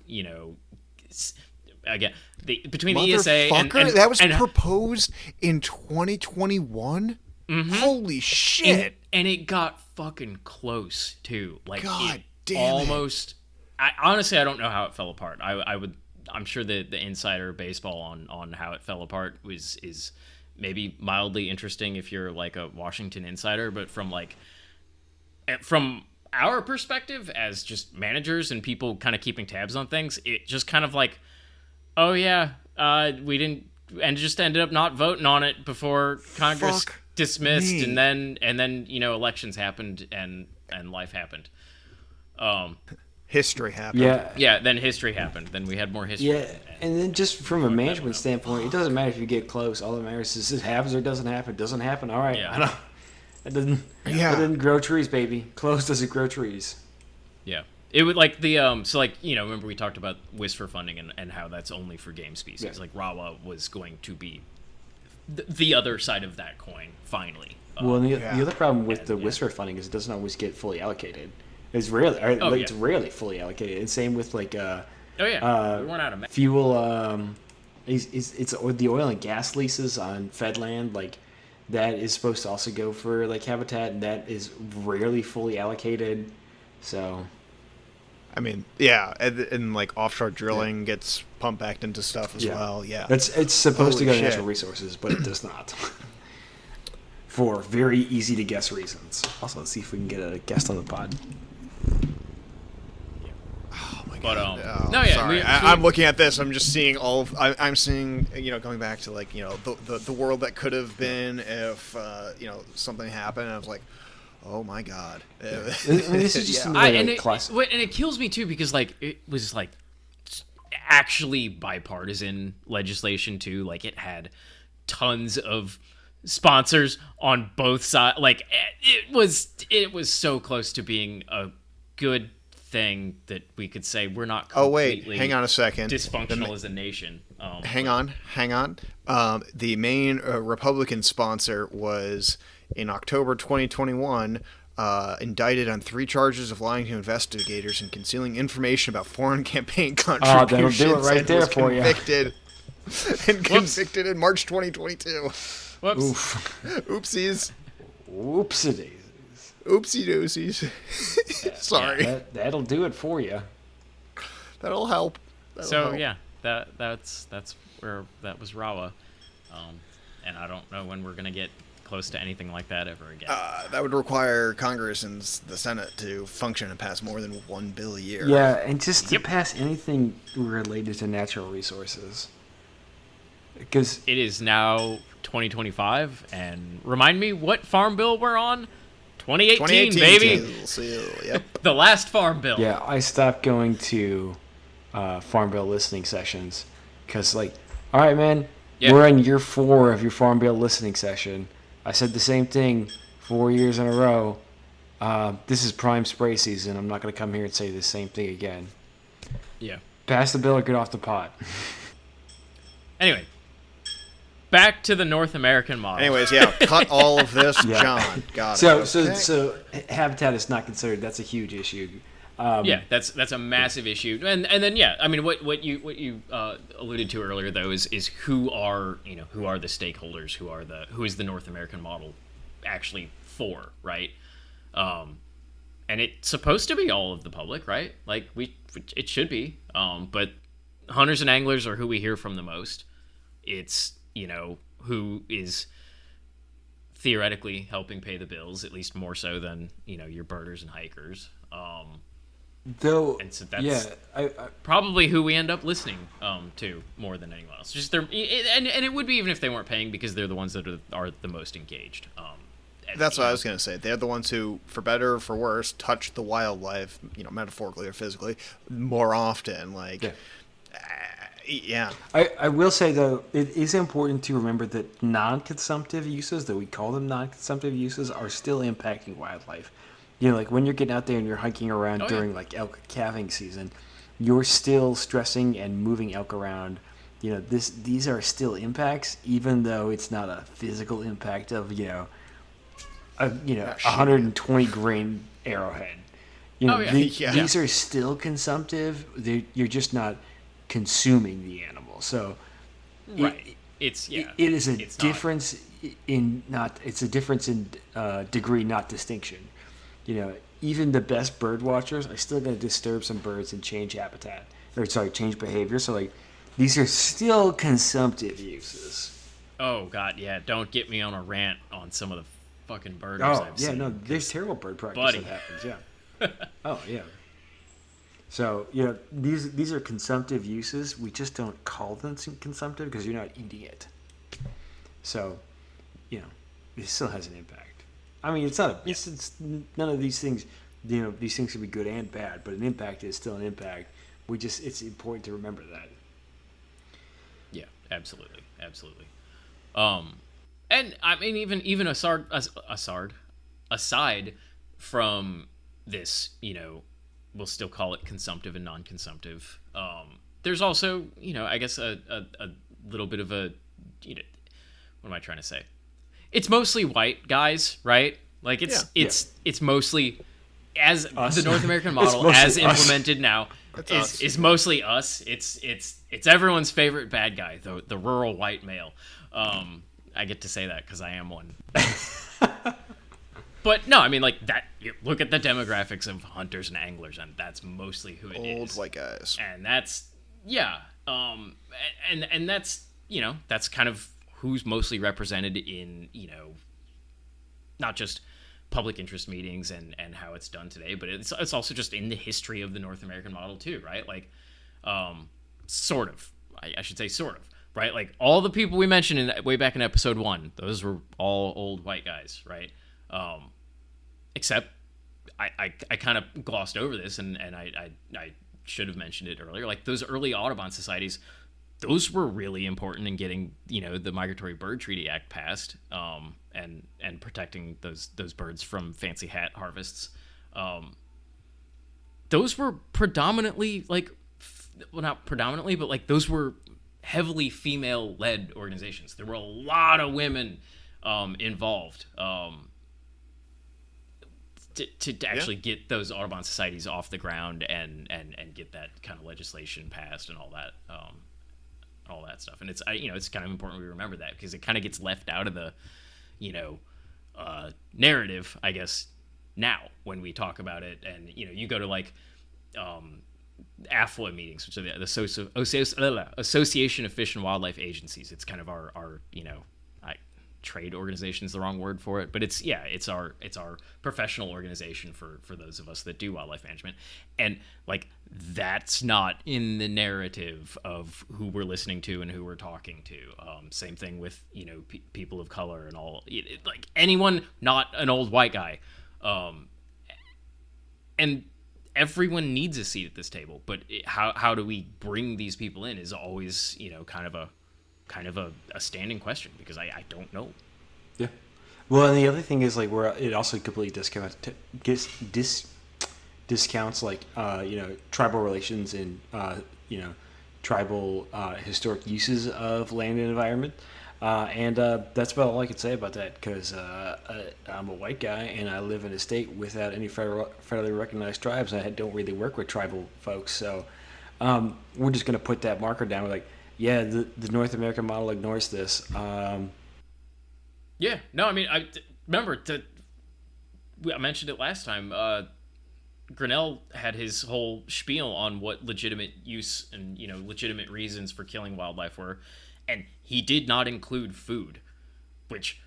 again, between the ESA and that was proposed in 2021. Holy shit! And it got fucking close too. Like, God damn almost. Honestly, I don't know how it fell apart. I'm sure the insider baseball on how it fell apart is maybe mildly interesting if you're like a Washington insider, but from our perspective as just managers and people kind of keeping tabs on things, it just kind of like, oh yeah, we didn't, and just ended up not voting on it before Congress dismissed, and then elections happened and life happened. History happened. Yeah. Then history happened. Then we had more history. Yeah, and then just from a management standpoint, it doesn't matter if you get close. All that matters is it happens or doesn't happen. Doesn't happen. All right. Yeah. I know. It doesn't. Yeah. It doesn't grow trees, baby. Close doesn't grow trees. Yeah. It would like the remember we talked about WISFR funding and how that's only for game species. Yeah. Like RAWA was going to be the other side of that coin finally. Well, and the other problem with the WISFR funding is it doesn't always get fully allocated. It's rarely, it's rarely fully allocated. And same with like, we weren't out of fuel. It's the oil and gas leases on Fed land, like that is supposed to also go for like habitat, and that is rarely fully allocated. So, I mean, yeah, and like offshore drilling gets pumped back into stuff as well. Yeah, it's supposed to go to shit. natural resources, but it does not. For very easy to guess reasons. Also, let's see if we can get a guest on the pod. Oh my But god. no, yeah, sorry. I'm looking at this. I'm just seeing all of. I'm seeing, going back to like, the world that could have been if something happened. And I was like, oh my god. This is just classic. And it kills me too because like it was like actually bipartisan legislation too. Like it had tons of sponsors on both sides. Like it was so close to being a good thing that we could say we're not completely hang on a second. Dysfunctional as a nation. Hang on. The main Republican sponsor was in October 2021 indicted on 3 charges of lying to investigators and concealing information about foreign campaign contributions. That'll do it right there for you. Convicted in March 2022. Whoops. Oof. Oopsies. Whoopsie-daisies. Oopsie doosies. Sorry. Yeah, that'll do it for you. That'll help. Yeah, that's where that was RAWA, and I don't know when we're gonna get close to anything like that ever again. That would require Congress and the Senate to function and pass more than 1 bill a year. Yeah, and just to pass anything related to natural resources. Because it is now 2025, and remind me what farm bill we're on. 2018 baby. Yep. The last farm bill. Yeah, I stopped going to farm bill listening sessions because, like, all right, man, we're in year 4 of your farm bill listening session. I said the same thing 4 years in a row. This is prime spray season. I'm not going to come here and say the same thing again. Yeah. Pass the bill or get off the pot. Anyway. Back to the North American model. Anyways, cut all of this, John. Got it. So habitat is not considered. That's a huge issue. That's a massive issue. And then I mean what you alluded to earlier though is who are the stakeholders, who is the North American model actually for, right? And it's supposed to be all of the public, right? Like it should be. But hunters and anglers are who we hear from the most. It's who is theoretically helping pay the bills, at least more so than, your birders and hikers. Though, and so that's probably who we end up listening to more than anyone else. Just and it would be even if they weren't paying because they're the ones that are the most engaged. That's what I was going to say. They're the ones who, for better or for worse, touch the wildlife, metaphorically or physically, more often. Like, Yeah. I will say, though, it is important to remember that non-consumptive uses, that we call them non-consumptive uses, are still impacting wildlife. You know, like when you're getting out there and you're hiking around Oh yeah. during like elk calving season, you're still stressing and moving elk around. You know, these are still impacts, even though it's not a physical impact of, Not shooting it. 120 grain arrowhead. You Oh know, yeah. Yeah. these are still consumptive. You're just not consuming the animal. So Right. It's it is a It's not. difference in not. It's a difference in degree, not distinction. You know, even the best bird watchers are still going to disturb some birds and change habitat, or sorry, change behavior. So like, these are still consumptive uses. Oh God, yeah. Don't get me on a rant on some of the fucking birders Oh I've yeah, seen. no, there's terrible bird practice buddy. that happens. Yeah. Oh yeah. So these are consumptive uses. We just don't call them consumptive because you're not eating it. So, it still has an impact. I mean, it's not a. It's none of these things. These things can be good and bad, but an impact is still an impact. It's important to remember that. Yeah, absolutely, absolutely. Um, and I mean, even aside from this, we'll still call it consumptive and non-consumptive. There's also, I guess a little bit of a, what am I trying to say? It's mostly white guys, right? Like it's Yeah. it's mostly as Us. the North American It's model mostly as us. implemented now That's is us. is mostly us. It's everyone's favorite bad guy, the rural white male. I get to say that because I am one. But no, I mean like that. Look at the demographics of hunters and anglers, and that's mostly who it is. Old white guys. And that's yeah. And that's that's kind of who's mostly represented in not just public interest meetings and how it's done today, but it's also just in the history of the North American model too, right? Like, sort of. I should say sort of, right? Like all the people we mentioned way back in episode 1, those were all old white guys, right? Except I kind of glossed over this, and I should have mentioned it earlier. Like those early Audubon societies, those were really important in getting the Migratory Bird Treaty Act passed, and protecting those birds from fancy hat harvests. Those were predominantly well, not predominantly, but like those were heavily female-led organizations. There were a lot of women involved. To actually get those Audubon societies off the ground and get that kind of legislation passed and all that stuff. And it's kind of important we remember that because it kind of gets left out of the narrative, I guess, now when we talk about it. And you go to like AFWA meetings, which are the Association of Fish and Wildlife Agencies. It's kind of our trade organization is the wrong word for it, but it's our professional organization for those of us that do wildlife management. And like that's not in the narrative of who we're listening to and who we're talking to. Same thing with people of color and all, like anyone not an old white guy. And everyone needs a seat at this table, but how do we bring these people in is always kind of a standing question because I don't know. Yeah. Well, and the other thing is like it also completely discounts like tribal relations and tribal historic uses of land and environment. And that's about all I can say about that because I'm a white guy and I live in a state without any federally recognized tribes. I don't really work with tribal folks, so we're just going to put that marker down. We're like, yeah, the North American model ignores this. Yeah, no, I mean, I remember I mentioned it last time. Grinnell had his whole spiel on what legitimate use and legitimate reasons for killing wildlife were, and he did not include food, which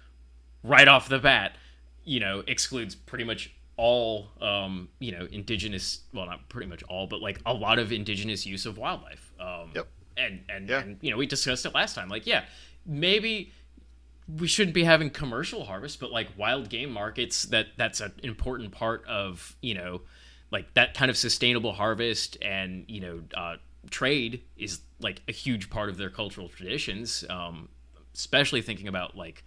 right off the bat, excludes pretty much all indigenous, well, not pretty much all, but like a lot of indigenous use of wildlife. Yep. And we discussed it last time. Like, yeah, maybe we shouldn't be having commercial harvest, but like wild game markets, that's an important part of like that kind of sustainable harvest and trade is like a huge part of their cultural traditions, especially thinking about like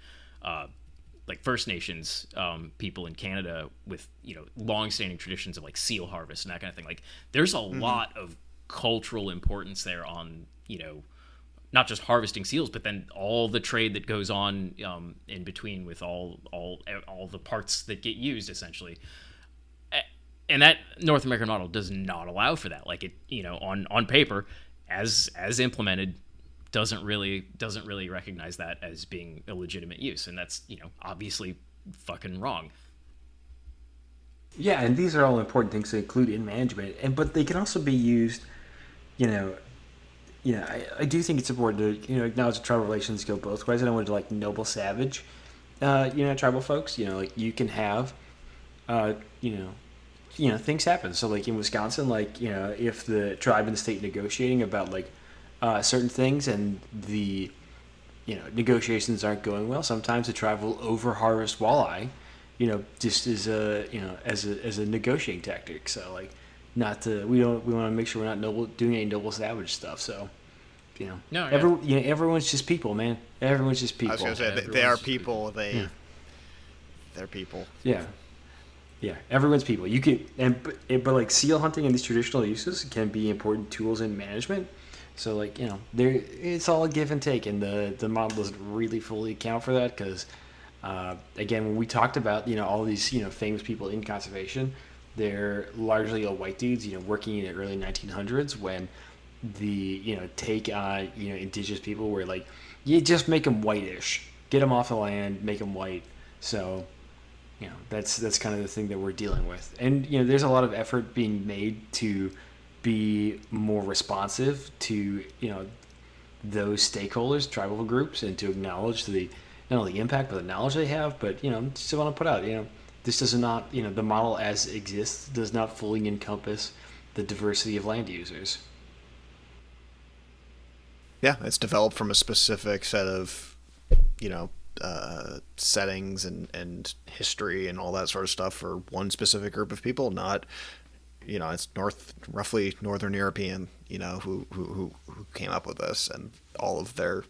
First Nations people in Canada with long-standing traditions of like seal harvest and that kind of thing. Like there's a lot of cultural importance there on not just harvesting seals, but then all the trade that goes on in between with all the parts that get used essentially. And that North American model does not allow for that. Like it, on paper, as implemented, doesn't really recognize that as being a legitimate use, and that's obviously fucking wrong. Yeah, and these are all important things to include in management, but they can also be used, I do think it's important to acknowledge that tribal relations go both ways. I don't want to like noble savage, tribal folks. Like you can have, things happen. So like in Wisconsin, like if the tribe and the state negotiating about like certain things and the negotiations aren't going well, sometimes the tribe will over harvest walleye, just as a negotiating tactic. So like we want to make sure we're not doing any noble savage stuff. So No, yeah. everyone's just people, man. Everyone's just people. I was gonna say they are people. They're people. Yeah. Yeah, everyone's people. You can, but like seal hunting and these traditional uses can be important tools in management. So like it's all a give and take, and the model doesn't really fully account for that because, again, when we talked about all these famous people in conservation, they're largely all white dudes working in the early 1900s when the take on indigenous people were like you just make them whitish, get them off the land, make them white. So. That's kind of the thing that we're dealing with. And, there's a lot of effort being made to be more responsive to, those stakeholders, tribal groups, and to acknowledge not only the impact, but the knowledge they have. But, just want to put out, this does not, the model as it exists does not fully encompass the diversity of land users. Yeah, it's developed from a specific set of, settings and history and all that sort of stuff for one specific group of people, not it's roughly Northern European who came up with this and all of their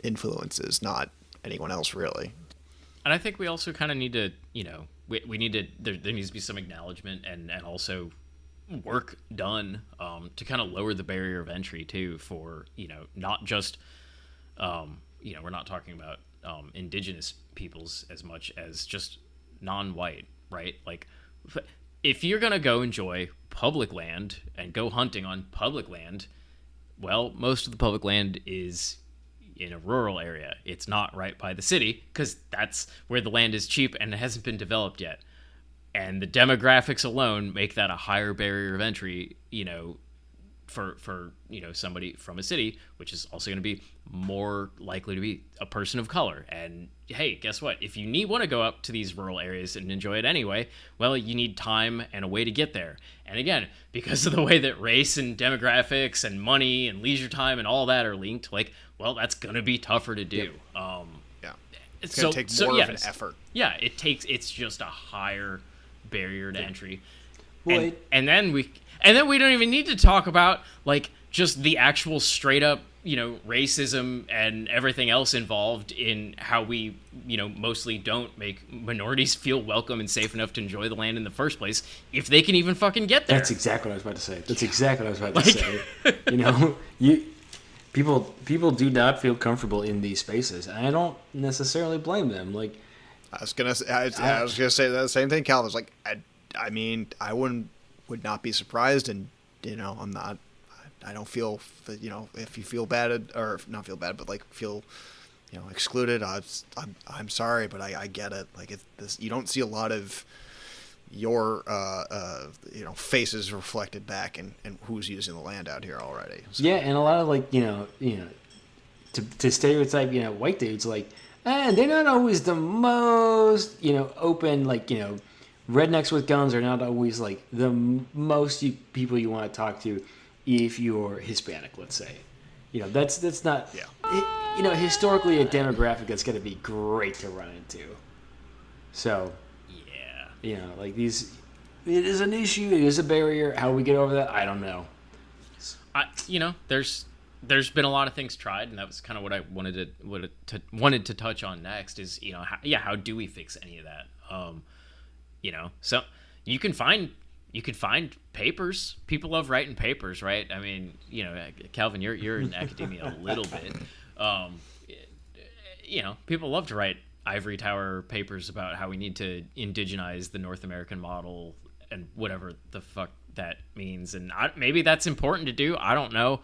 influences, not anyone else really. And I think we also kind of need to we need to there needs to be some acknowledgement and also work done to kind of lower the barrier of entry too for not just we're not talking about indigenous peoples as much as just non-white, right? Like if you're going to go enjoy public land and go hunting on public land, well, most of the public land is in a rural area. It's not right by the city because that's where the land is cheap and it hasn't been developed yet. And the demographics alone make that a higher barrier of entry, for somebody from a city, which is also going to be more likely to be a person of color. And hey, guess what? If you want to go up to these rural areas and enjoy it anyway, well, you need time and a way to get there. And again, because of the way that race and demographics and money and leisure time and all that are linked, like, well, that's going to be tougher to do. Yeah. It's going to take more of an effort. Yeah, it's just a higher barrier to entry. Well, and then we don't even need to talk about like just the actual straight up racism and everything else involved in how we mostly don't make minorities feel welcome and safe enough to enjoy the land in the first place if they can even fucking get there. That's exactly what I was about to say. People do not feel comfortable in these spaces, and I don't necessarily blame them. Like I was gonna say that same thing, Cal. Was like I mean, I would not be surprised, and I'm not. I don't feel if you feel bad or not feel bad, but like feel excluded. I'm sorry, but I get it. Like you don't see a lot of your faces reflected back and who's using the land out here already. So. Yeah, and a lot of like to stereotype white dudes like they're not always the most open rednecks with guns are not always like the most people you want to talk to if you're Hispanic, let's say. That's not historically a demographic that's going to be great to run into. So like these, it is an issue, it is a barrier. How we get over that, I don't know. There's been a lot of things tried, and that was kind of what I wanted to touch on next. Is how do we fix any of that? So you can find papers. People love writing papers, right? I mean, Calvin, you're in academia a little bit. People love to write ivory tower papers about how we need to indigenize the North American model and whatever the fuck that means. And maybe that's important to do. I don't know.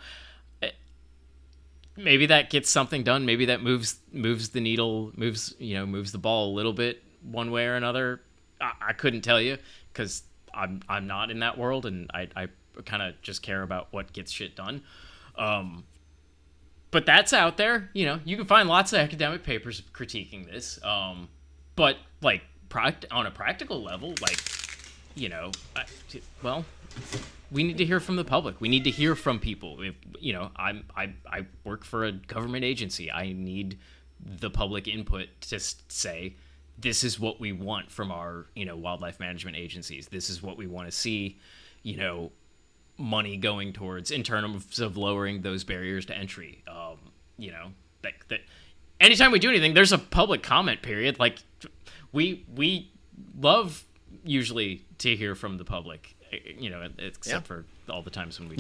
Maybe that gets something done. Maybe that moves the needle, moves the ball a little bit one way or another. I couldn't tell you because I'm not in that world, and I kind of just care about what gets shit done. But that's out there. You can find lots of academic papers critiquing this. But like on a practical level, we need to hear from the public. We need to hear from people. I work for a government agency. I need the public input to say, this is what we want from our, wildlife management agencies. This is what we want to see, money going towards in terms of lowering those barriers to entry. That anytime we do anything, there's a public comment period. Like we love usually to hear from the public. Except for all the times when we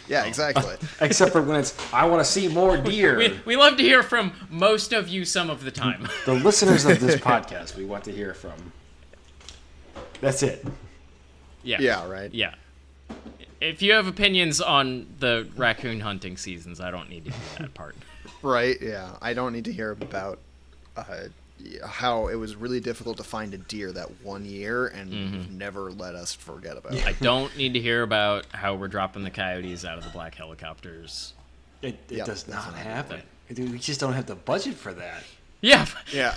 yeah, exactly. Except for when it's, I want to see more deer. We love to hear from most of you some of the time. The listeners of this podcast we want to hear from. That's it. Yeah, right. Yeah. If you have opinions on the raccoon hunting seasons, I don't need to hear that part. Right, yeah. I don't need to hear about how it was really difficult to find a deer that one year and never let us forget about it. I don't need to hear about how we're dropping the coyotes out of the black helicopters. It does not happen. Dude, we just don't have the budget for that. Yeah.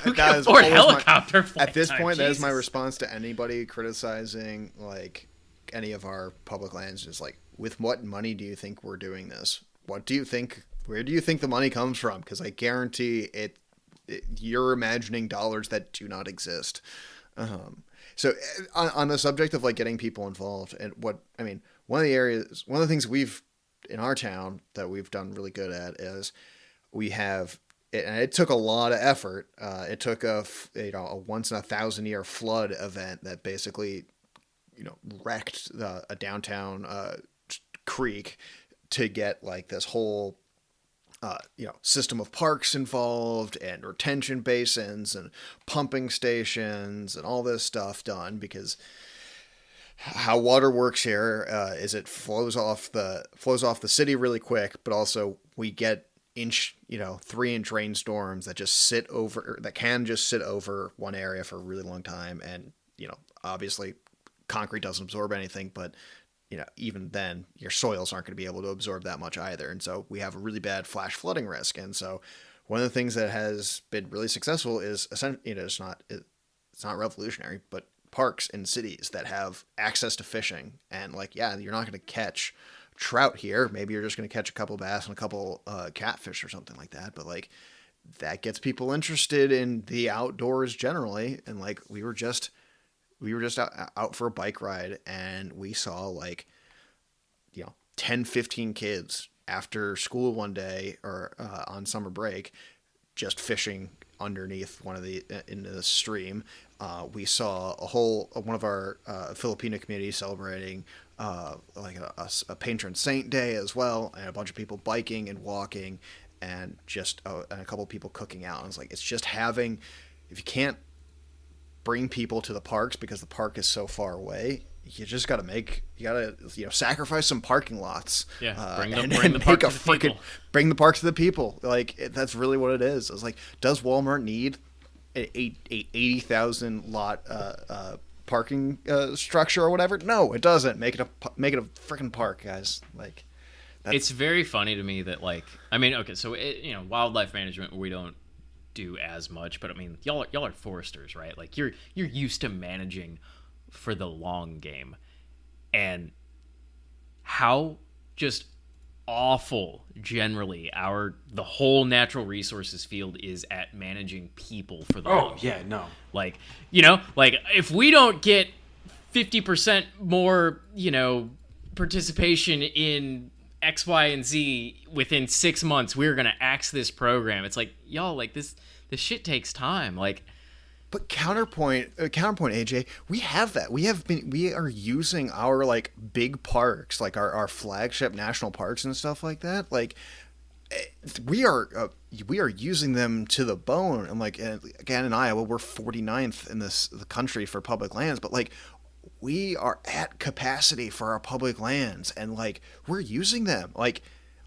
Who can afford helicopter flight at this time? point, Jesus. that is my response to anybody criticizing like any of our public lands. Is like, with what money do you think we're doing this? What do you think? Where do you think the money comes from? Because I guarantee you're imagining dollars that do not exist. So on the subject of like getting people involved, and one of the things we've in our town that we've done really good at is we have, and it took a lot of effort. It took a once in 1,000 year flood event that basically, wrecked a downtown creek to get like this whole system of parks involved and retention basins and pumping stations and all this stuff done, because how water works here is it flows off the city really quick, but also we get 3-inch rainstorms that can just sit over one area for a really long time. And, obviously concrete doesn't absorb anything, but even then your soils aren't going to be able to absorb that much either. And so we have a really bad flash flooding risk. And so one of the things that has been really successful is it's not revolutionary, but parks in cities that have access to fishing. And you're not going to catch trout here. Maybe you're just going to catch a couple bass and a couple catfish or something like that. But that gets people interested in the outdoors generally. And we were just out for a bike ride, and we saw 10, 15 kids after school one day or on summer break, just fishing underneath into the stream. We saw one of our Filipino communities celebrating a patron saint day as well, and a bunch of people biking and walking, and and a couple of people cooking out. And it's it's just having, if you can't bring people to the parks because the park is so far away, you just got to sacrifice some parking lots. Yeah, bring the park to the people. That's really what it is. It's does Walmart need a 80,000 lot parking structure or whatever? No, it doesn't. Make it a freaking park, guys. It's very funny to me that okay, so wildlife management, we don't do as much, but y'all are foresters, right? You're used to managing for the long game, and how just awful generally the whole natural resources field is at managing people for the long game. No. If we don't get 50% more, participation in X, Y, and Z within 6 months. We're gonna axe this program. It's like, y'all, like this shit takes time. Like, But counterpoint, AJ, we have that. We are using our like big parks, like our flagship national parks and stuff like that. Like we are using them to the bone. And like again in Iowa, we're 49th in the country for public lands, but like we are at capacity for our public lands, and like we're using them. Like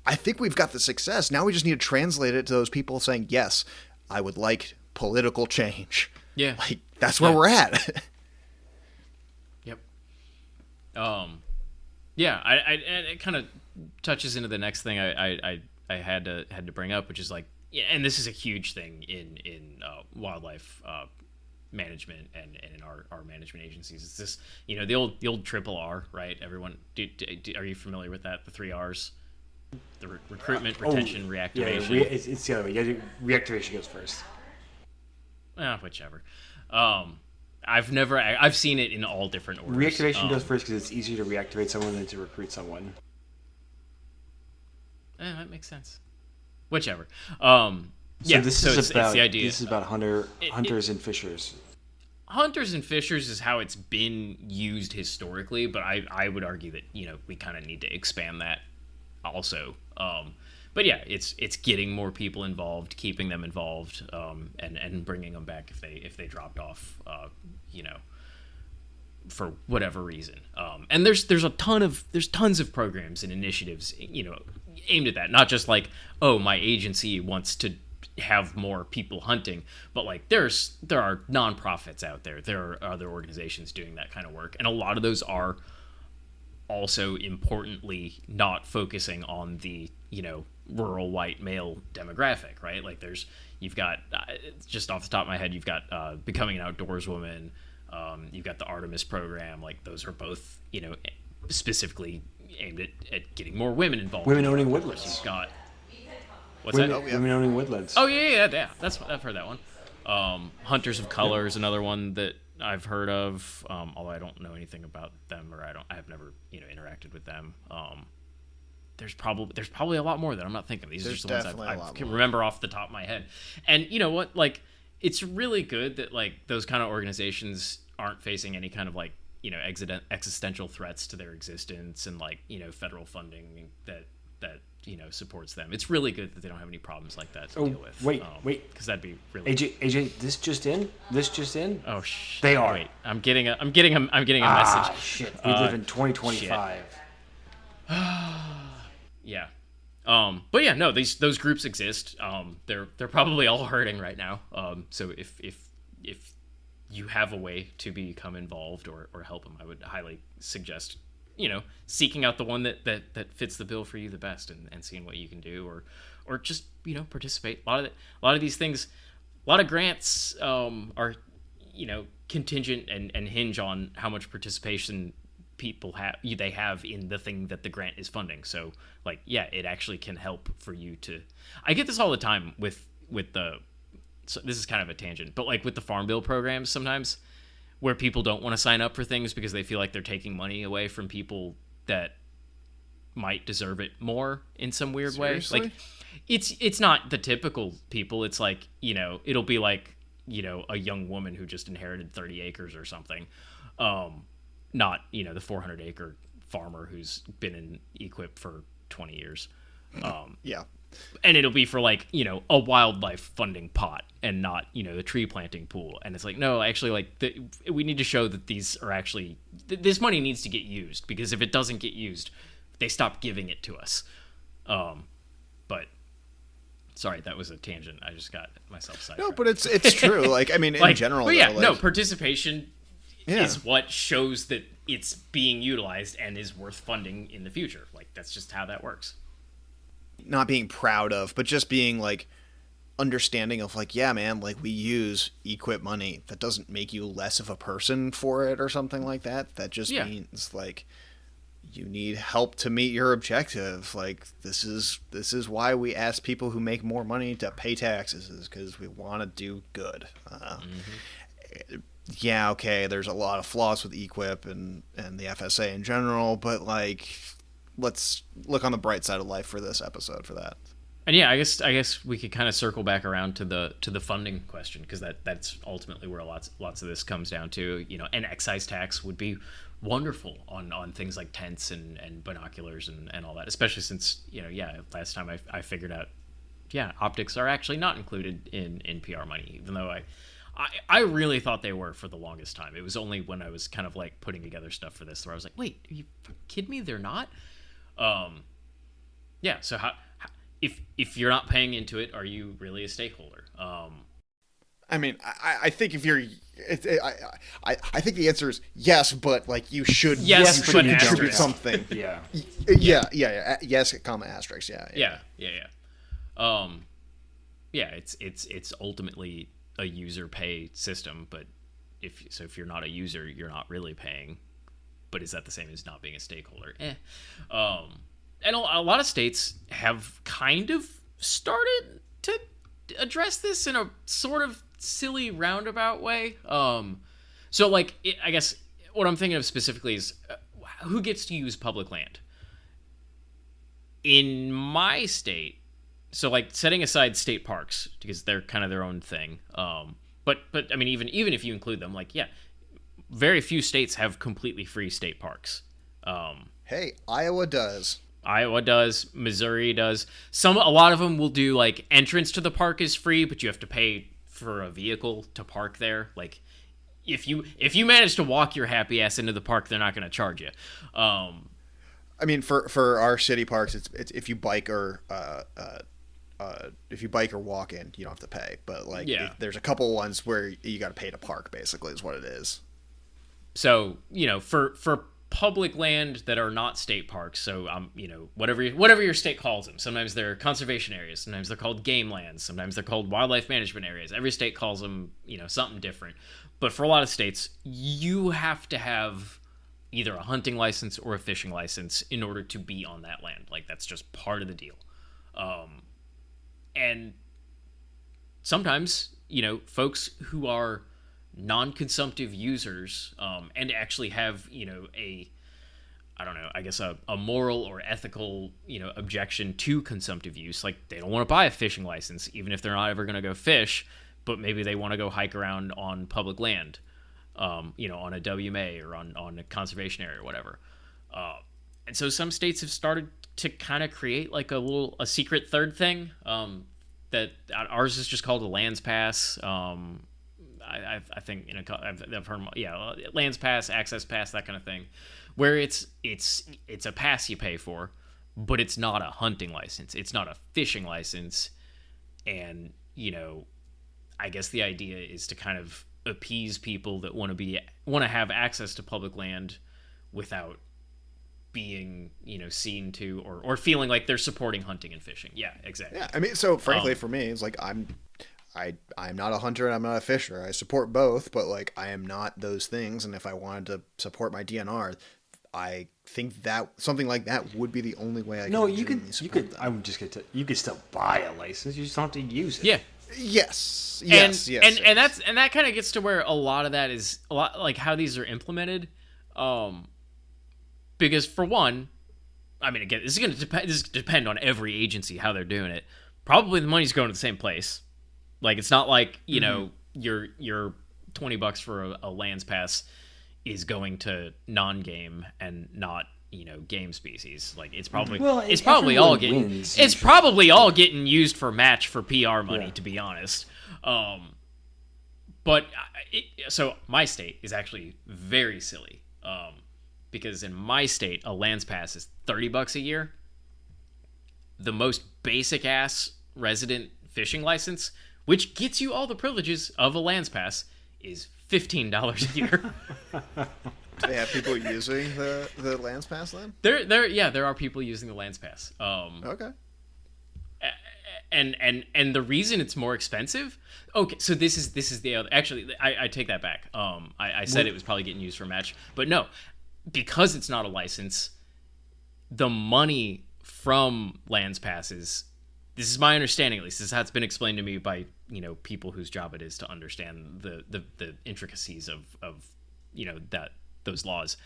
I think we've got the success. Now we just need to translate it to those people saying, yes, I would like political change. yeah, Like that's where we're at. yep. Yeah, and it kind of touches into the next thing I had to bring up, which is like, yeah, and this is a huge thing in wildlife management and in our management agencies. It's this, the old triple R, right? Everyone, are you familiar with that? The 3 R's, the recruitment, retention, reactivation. Yeah, it's the other way. Yeah, reactivation goes first. Whichever. I've seen it in all different orders. Reactivation goes first because it's easier to reactivate someone than to recruit someone. That makes sense. Whichever. This is it's the idea. This is about hunters and fishers. Hunters and fishers is how it's been used historically, but I would argue that we kind of need to expand that also. But yeah, it's getting more people involved, keeping them involved, and bringing them back if they dropped off, for whatever reason. And there's tons of programs and initiatives, aimed at that. Not just like, oh, my agency wants to have more people hunting, but like there are nonprofits out there. There are other organizations doing that kind of work, and a lot of those are also importantly not focusing on the rural white male demographic, right? Like you've got just off the top of my head, you've got Becoming an Outdoors Woman, you've got the Artemis program. Like those are both specifically aimed at getting more women involved. Women owning woodlands. You've got women owning woodlands. Oh yeah. I've heard that one. Hunters of Color is another one that I've heard of, although I don't know anything about them, or I have never interacted with them. There's probably a lot more that I'm not thinking of. These are just the ones I can remember off the top of my head. And you know what? Like, it's really good that like those kind of organizations aren't facing any kind of like existential threats to their existence, and like federal funding that supports them. It's really good that they don't have any problems like that to deal with. Wait, because that'd be really AJ, this just in. Oh shit! They are. Wait, I'm getting a message. Shit! We live in 2025. Yeah. But yeah, no, those groups exist. They're probably all hurting right now. So if you have a way to become involved or help them, I would highly suggest seeking out the one that fits the bill for you the best, and seeing what you can do, or just participate. A lot of these things, a lot of grants are contingent and hinge on how much participation people have in the thing that the grant is funding. So like, yeah, it actually can help for you to. I get this all the time with the. So this is kind of a tangent, but like with the Farm Bill programs sometimes, where people don't want to sign up for things because they feel like they're taking money away from people that might deserve it more in some weird Seriously? way. Like it's not the typical people. It's like, it'll be like, a young woman who just inherited 30 acres or something. Not, the 400-acre farmer who's been in equip for 20 years. Yeah. And it'll be for like, a wildlife funding pot and not, the tree planting pool. And it's like, no, actually, like we need to show that these are actually, this money needs to get used, because if it doesn't get used, they stop giving it to us. But sorry, that was a tangent. I just got myself sidetracked. No, but it's true. Like, I mean, in general, but yeah, though, no, participation Yeah. is what shows that it's being utilized and is worth funding in the future. Like, that's just how that works. Not being proud of, but just being like understanding of like, yeah, man, like we use equip money. That doesn't make you less of a person for it or something like that. That just means like you need help to meet your objective. Like this is why we ask people who make more money to pay taxes, is because we want to do good. yeah, okay, there's a lot of flaws with Equip and the FSA in general, but like, let's look on the bright side of life for this episode for that. And yeah, I guess we could kind of circle back around to the funding question, because that's ultimately where lots of this comes down to. An excise tax would be wonderful on things like tents and binoculars and all that, especially since last time I figured out, optics are actually not included in PR money, even though I really thought they were for the longest time. It was only when I was kind of like putting together stuff for this where I was like, wait, are you kidding me? They're not. So how if you're not paying into it, are you really a stakeholder? I mean, I think if you're, I think the answer is yes, but like you should, yes, you should but contribute asterisk. something. Yeah. Yes, comma asterisk. Yeah. It's ultimately a user pay system, but if you're not a user, you're not really paying. But is that the same as not being a stakeholder? And a lot of states have kind of started to address this in a sort of silly roundabout way. So like, I guess what I'm thinking of specifically is who gets to use public land. In my state, so like setting aside state parks because they're kind of their own thing. But I mean, even if you include them, like, very few states have completely free state parks. Hey, Iowa does. Iowa does, Missouri does. A lot of them will do like entrance to the park is free, but you have to pay for a vehicle to park there. Like if you manage to walk your happy ass into the park, they're not going to charge you. I mean, for our city parks, it's if you bike or walk in, you don't have to pay. But like, there's a couple ones where you got to pay to park. Basically, is what it is. So for public land that are not state parks, so whatever your state calls them. Sometimes they're conservation areas, sometimes they're called game lands, sometimes they're called wildlife management areas. Every state calls them something different. But for a lot of states, you have to have either a hunting license or a fishing license in order to be on that land. Like, that's just part of the deal. And sometimes folks who are non-consumptive users and actually have a moral or ethical objection to consumptive use, like they don't want to buy a fishing license even if they're not ever going to go fish, but maybe they want to go hike around on public land, on a WMA or on a conservation area or whatever. And so some states have started to kind of create like a secret third thing that ours is just called a lands pass. I think I've heard lands pass, access pass, that kind of thing, where it's a pass you pay for, but it's not a hunting license, it's not a fishing license, and I guess the idea is to kind of appease people that want to have access to public land without being seen to or feeling like they're supporting hunting and fishing. Yeah, exactly. Yeah, I mean, so frankly, for me, it's like I'm not a hunter and I'm not a fisher. I support both, but like I am not those things. And if I wanted to support my DNR, I think that something like that would be the only way I could. No, you could. I'm just gonna. You could still buy a license. You just don't have to use it. Yeah. Yes. And that kind of gets to where a lot of that is a lot like how these are implemented. Because for one, I mean, again, this is depend on every agency how they're doing it. Probably the money's going to the same place. Like, it's not like your $20 for a lands pass is going to non-game and not game species. Like, it's probably all getting used for match for PR money, to be honest. But so my state is actually very silly. Because in my state, a lands pass is $30 a year. The most basic ass resident fishing license, which gets you all the privileges of a lands pass, is $15 a year. Do they have people using the lands pass then? There are people using the lands pass. Okay. And the reason it's more expensive. Okay, so this is the other. Actually, I take that back. I said it was probably getting used for match, but no, because it's not a license, the money from lands passes this is my understanding, at least. This is how it's been explained to me by, people whose job it is to understand the intricacies of those laws.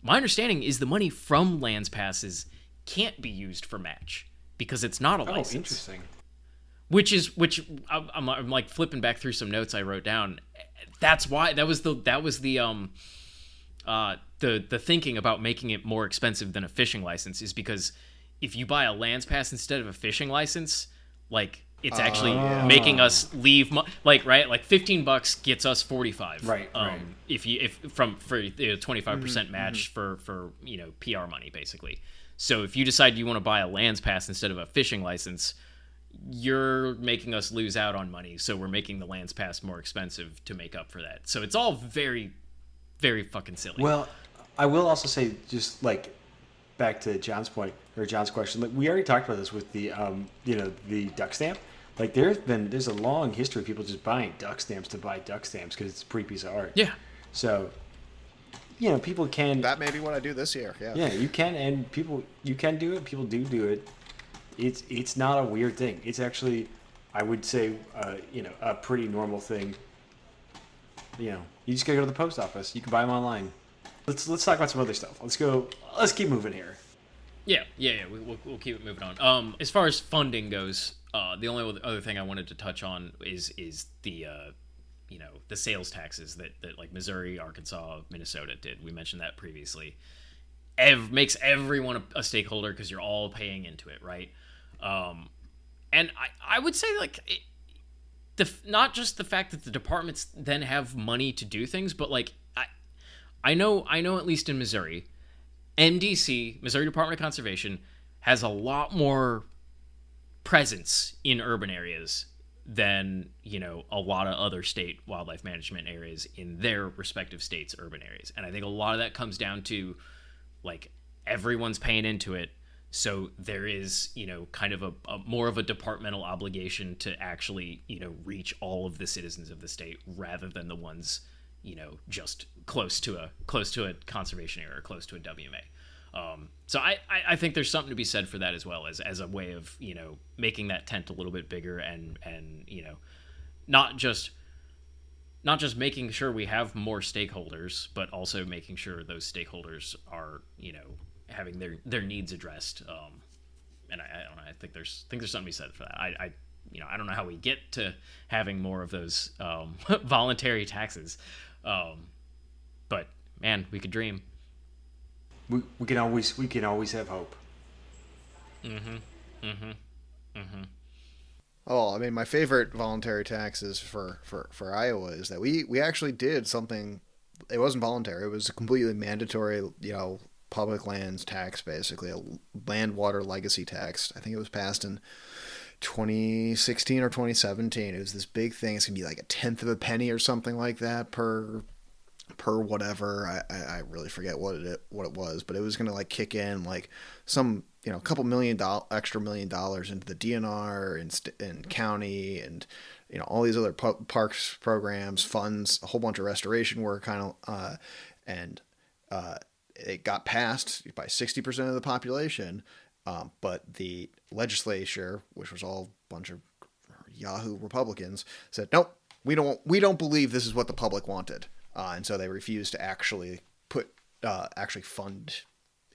My understanding is the money from lands passes can't be used for match because it's not a license. Oh, interesting. Which I'm like flipping back through some notes I wrote down. That's why that was the thinking about making it more expensive than a fishing license is because if you buy a lands pass instead of a fishing lilicense, like it's actually making us leave like $15 gets us 45. Right. If for 25% match for PR money basically. So if you decide you want to buy a lands pass instead of a fishing license, you're making us lose out on money. So we're making the lands pass more expensive to make up for that. So it's all very, very fucking silly. Well, I will also say, just like back to John's point or John's question, like we already talked about this with the the duck stamp. Like there's a long history of people just buying duck stamps to buy duck stamps because it's a pretty piece of art. Yeah. So people can. That may be what I do this year. Yeah. Yeah, you can, and you can do it. People do it. It's not a weird thing. It's actually, I would say, a pretty normal thing. You just gotta go to the post office. You can buy them online. Let's talk about some other stuff. Let's keep moving here. Yeah. We'll keep it moving on. As far as funding goes, the only other thing I wanted to touch on is the the sales taxes that like Missouri, Arkansas, Minnesota did. We mentioned that previously. Makes everyone a stakeholder because you're all paying into it, right? And I would say like not just the fact that the departments then have money to do things, but like I know at least in Missouri, MDC, Missouri Department of Conservation, has a lot more presence in urban areas than a lot of other state wildlife management areas in their respective states' urban areas. And I think a lot of that comes down to like everyone's paying into it, so there is kind of a more of a departmental obligation to actually reach all of the citizens of the state rather than the ones just close to a conservation area or close to a WMA. So I think there's something to be said for that as well as a way of making that tent a little bit bigger and not just making sure we have more stakeholders, but also making sure those stakeholders are having their needs addressed. And I don't know. I think there's something to be said for that. I don't know how we get to having more of those voluntary taxes, but man, we could dream. We can always have hope. Oh, I mean, my favorite voluntary taxes for Iowa is that we actually did something. It wasn't voluntary. It was a completely mandatory, public lands tax, basically a land water legacy tax. I think it was passed in 2016 or 2017. It was this big thing. It's gonna be like a tenth of a penny or something like that per whatever. I really forget what it was, but it was gonna like kick in like some a couple extra $1 million into the DNR and county and all these other parks programs, funds, a whole bunch of restoration work and it got passed by 60% of the population, but the legislature, which was all a bunch of Yahoo Republicans, said nope, we don't believe this is what the public wanted, and so they refused to actually fund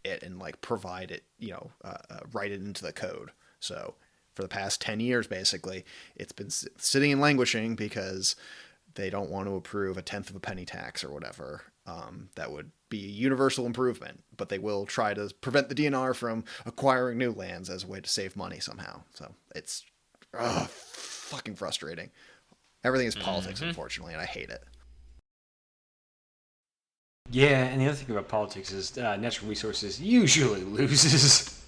it and like provide it, write it into the code. So for the past 10 years, basically, it's been sitting and languishing because they don't want to approve a tenth of a penny tax or whatever. That would be a universal improvement, but they will try to prevent the DNR from acquiring new lands as a way to save money somehow. So it's fucking frustrating. Everything is politics, unfortunately, and I hate it. Yeah, and the other thing about politics is natural resources usually loses.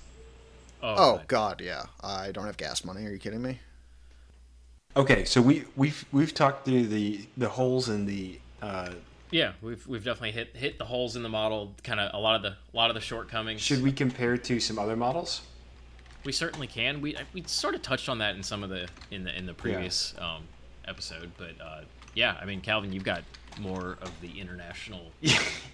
Oh God, yeah. I don't have gas money. Are you kidding me? Okay, so we've talked through the holes in the. Yeah, we've definitely hit the holes in the model. Kind of a lot of the shortcomings. Should we compare it to some other models? We certainly can. We sort of touched on that in some of the in the previous episode, but Yeah, I mean, Calvin, you've got more of the international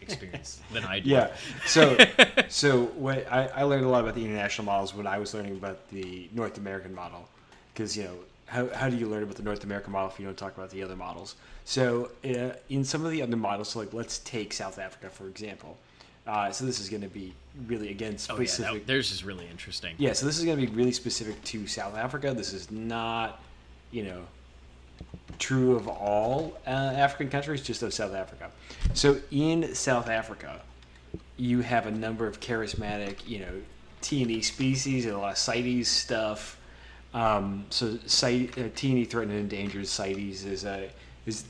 experience than I do. Yeah. So what I learned a lot about the international models when I was learning about the North American model, because how do you learn about the North American model if you don't talk about the other models? So in some of the other models, so like let's take South Africa for example. So this is going to be really again specific. Oh yeah, theirs is really interesting. Yeah. So this is going to be really specific to South Africa. This is not, true of all African countries, just of South Africa. So in South Africa, you have a number of charismatic, T&E species and a lot of CITES stuff. T&E threatened and endangered CITES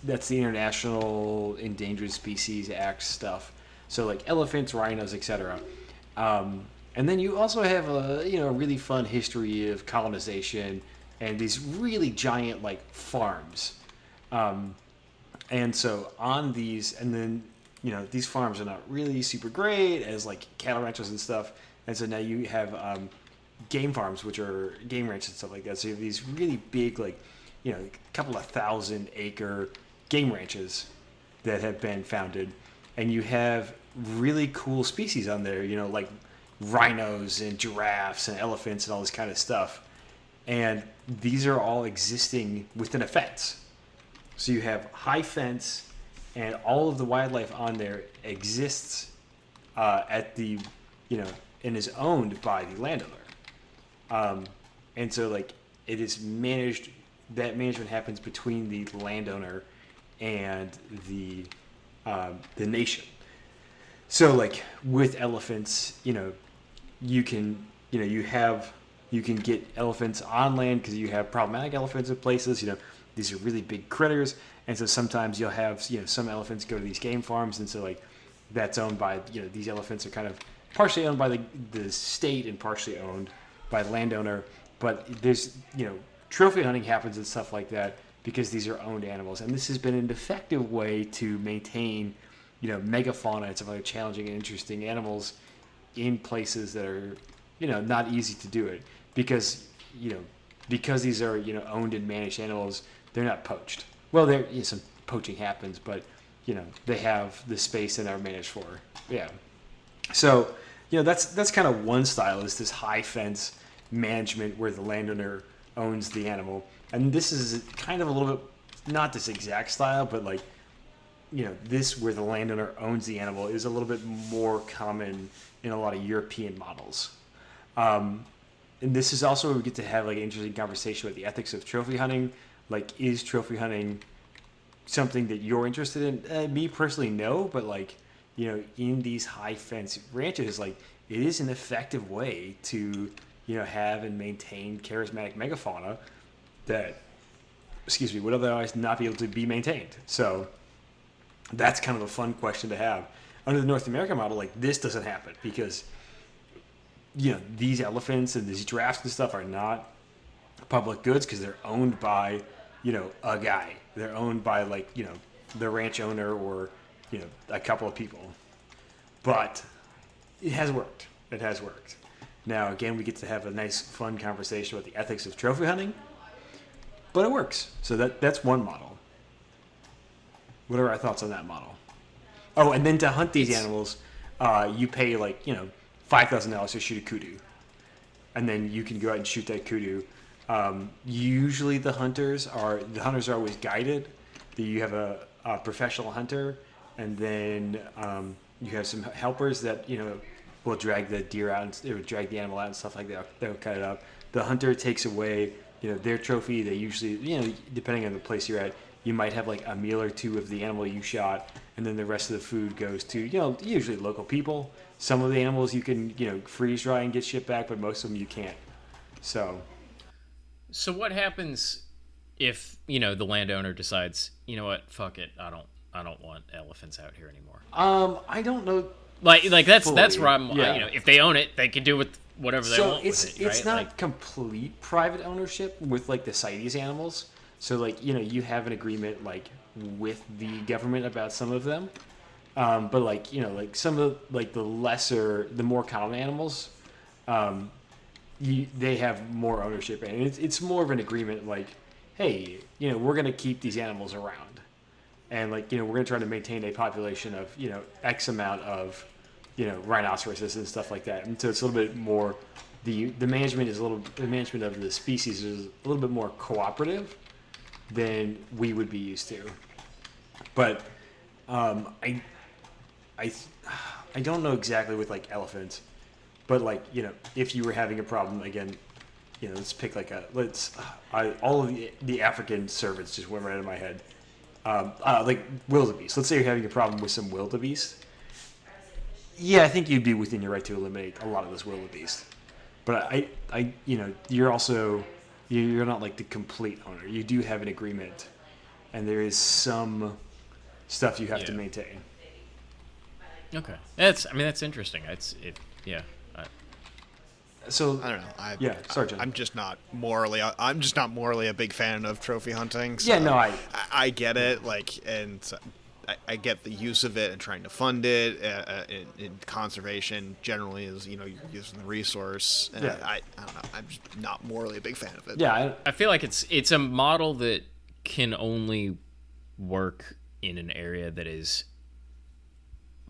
that's the International Endangered Species Act stuff. So like elephants, rhinos, etc. And then you also have a really fun history of colonization and these really giant like farms. And so on these, and then these farms are not really super great as like cattle ranches and stuff. And so now you have game farms, which are game ranches and stuff like that. So you have these really big, like a couple of 1,000-acre game ranches that have been founded, and you have really cool species on there. Like rhinos and giraffes and elephants and all this kind of stuff. And these are all existing within a fence. So you have high fence, and all of the wildlife on there exists at the, and is owned by the landowner. And so like it is managed. That management happens between the landowner and the nation. So like with elephants, you can get elephants on land because you have problematic elephants in places. These are really big critters, and so sometimes you'll have some elephants go to these game farms, and so like that's owned by these elephants are kind of partially owned by the state and partially owned by the landowner. But there's trophy hunting happens and stuff like that because these are owned animals, and this has been an effective way to maintain megafauna and some other challenging and interesting animals in places that are not easy to do it because these are owned and managed animals. They're not poached. Well, some poaching happens, but they have the space and are managed for. Yeah. So that's kind of one style, is this high fence management where the landowner owns the animal, and this is kind of a little bit not this exact style, but like this where the landowner owns the animal is a little bit more common in a lot of European models. And this is also where we get to have like an interesting conversation about the ethics of trophy hunting. Like, is trophy hunting something that you're interested in? Me personally, no, but like, in these high fence ranches, like it is an effective way to, have and maintain charismatic megafauna that, would otherwise not be able to be maintained. So that's kind of a fun question to have. Under the North American model, like this doesn't happen because these elephants and these giraffes and stuff are not public goods because they're owned by, a guy. They're owned by like, the ranch owner or, a couple of people. But it has worked. It has worked. Now, again, we get to have a nice, fun conversation about the ethics of trophy hunting. But it works. So that's one model. What are our thoughts on that model? Oh, and then to hunt these animals, you pay like, $5,000 to shoot a kudu. And then you can go out and shoot that kudu. Usually the hunters are always guided. You have a professional hunter, and then you have some helpers that, will drag the deer out, and drag the animal out and stuff like that. They'll cut it up. The hunter takes away, their trophy. They usually, depending on the place you're at, you might have like a meal or two of the animal you shot, and then the rest of the food goes to, usually local people. Some of the animals you can, freeze dry and get shipped back, but most of them you can't. So what happens if, the landowner decides, what, fuck it, I don't want elephants out here anymore? I don't know. Like that's where I'm. Yeah. If they own it, they can do with whatever they want with it. It's right? not complete private ownership with like the CITES animals. So like you have an agreement like with the government about some of them, but like like some of like the more common animals, they have more ownership, and it's more of an agreement like, hey, we're gonna keep these animals around. and like we're going to try to maintain a population of X amount of rhinoceroses and stuff like that. And so it's a little bit more the management of the species is a little bit more cooperative than we would be used to. But I don't know exactly with like elephants, but like if you were having a problem again, let's pick like all of the African servants just went right out of my head. Like wildebeest. Let's say you're having a problem with some wildebeest. Yeah, I think you'd be within your right to eliminate a lot of those wildebeest. But you're also you're not like the complete owner. You do have an agreement, and there is some stuff you have to maintain. Okay, that's interesting. So I don't know. Sorry, John. I'm just not morally a big fan of trophy hunting. So yeah, no, I get it. Like, and I get the use of it and trying to fund it. In conservation, generally, is you're using the resource. And I don't know. I'm just not morally a big fan of it. Yeah, I feel like it's a model that can only work in an area that is,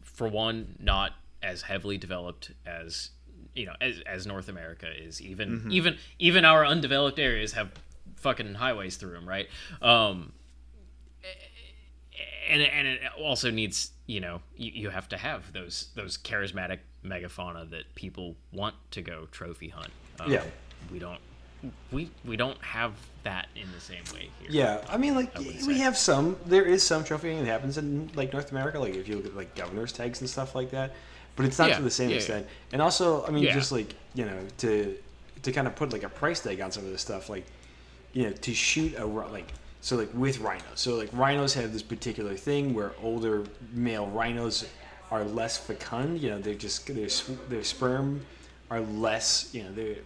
for one, not as heavily developed as as North America is. Even our undeveloped areas have fucking highways through them, right? And it also needs you have to have those charismatic megafauna that people want to go trophy hunt. We don't have that in the same way here. Yeah, I mean, like we have some. There is some trophying that happens in like North America. Like if you look at like governor's tags and stuff like that. But it's not to the same extent. And also, I mean, just like, to kind of put like a price tag on some of this stuff, like, to shoot with rhinos. So like rhinos have this particular thing where older male rhinos are less fecund. Their sperm are less,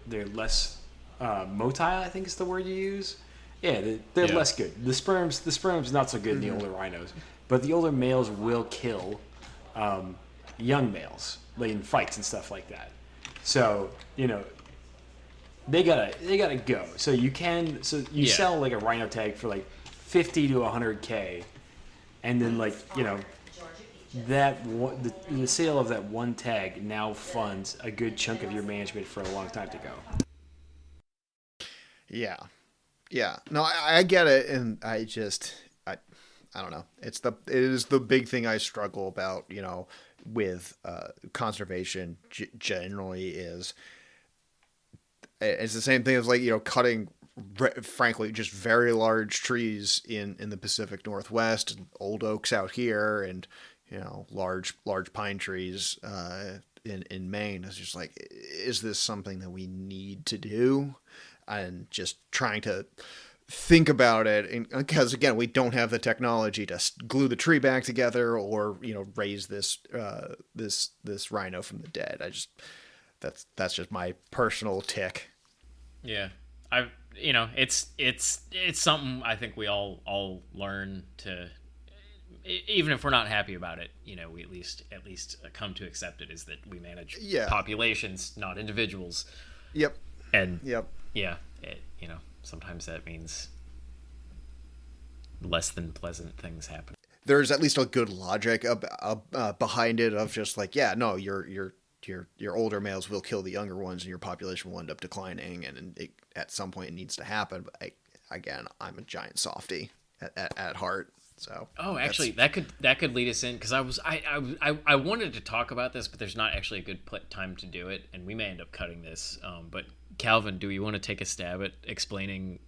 they're less motile, I think is the word you use. Yeah, they're less good. The sperm's not so good in the older rhinos. But the older males will kill young males in fights and stuff like that. So they gotta go. So you sell like a rhino tag for like $50 to $100K, and then like the sale of that one tag now funds a good chunk of your management for a long time to go. Yeah. No, I get it, and I don't know. It is the big thing I struggle about, with conservation generally is it's the same thing as like cutting frankly just very large trees in the Pacific Northwest, and old oaks out here, and large pine trees in Maine. It's just like, is this something that we need to do? And just trying to think about it, because again, we don't have the technology to glue the tree back together or raise this rhino from the dead. That's just my personal tick. Yeah, it's something I think we all learn to, even if we're not happy about it, we at least come to accept it, is that we manage populations, not individuals. Yep. And sometimes that means less than pleasant things happen. There's at least a good logic behind it of just like, your older males will kill the younger ones, and your population will end up declining, and at some point it needs to happen. But I'm a giant softie at heart. So actually that could lead us in, because I wanted to talk about this, but there's not actually a good time to do it, and we may end up cutting this. But Calvin, do you want to take a stab at explaining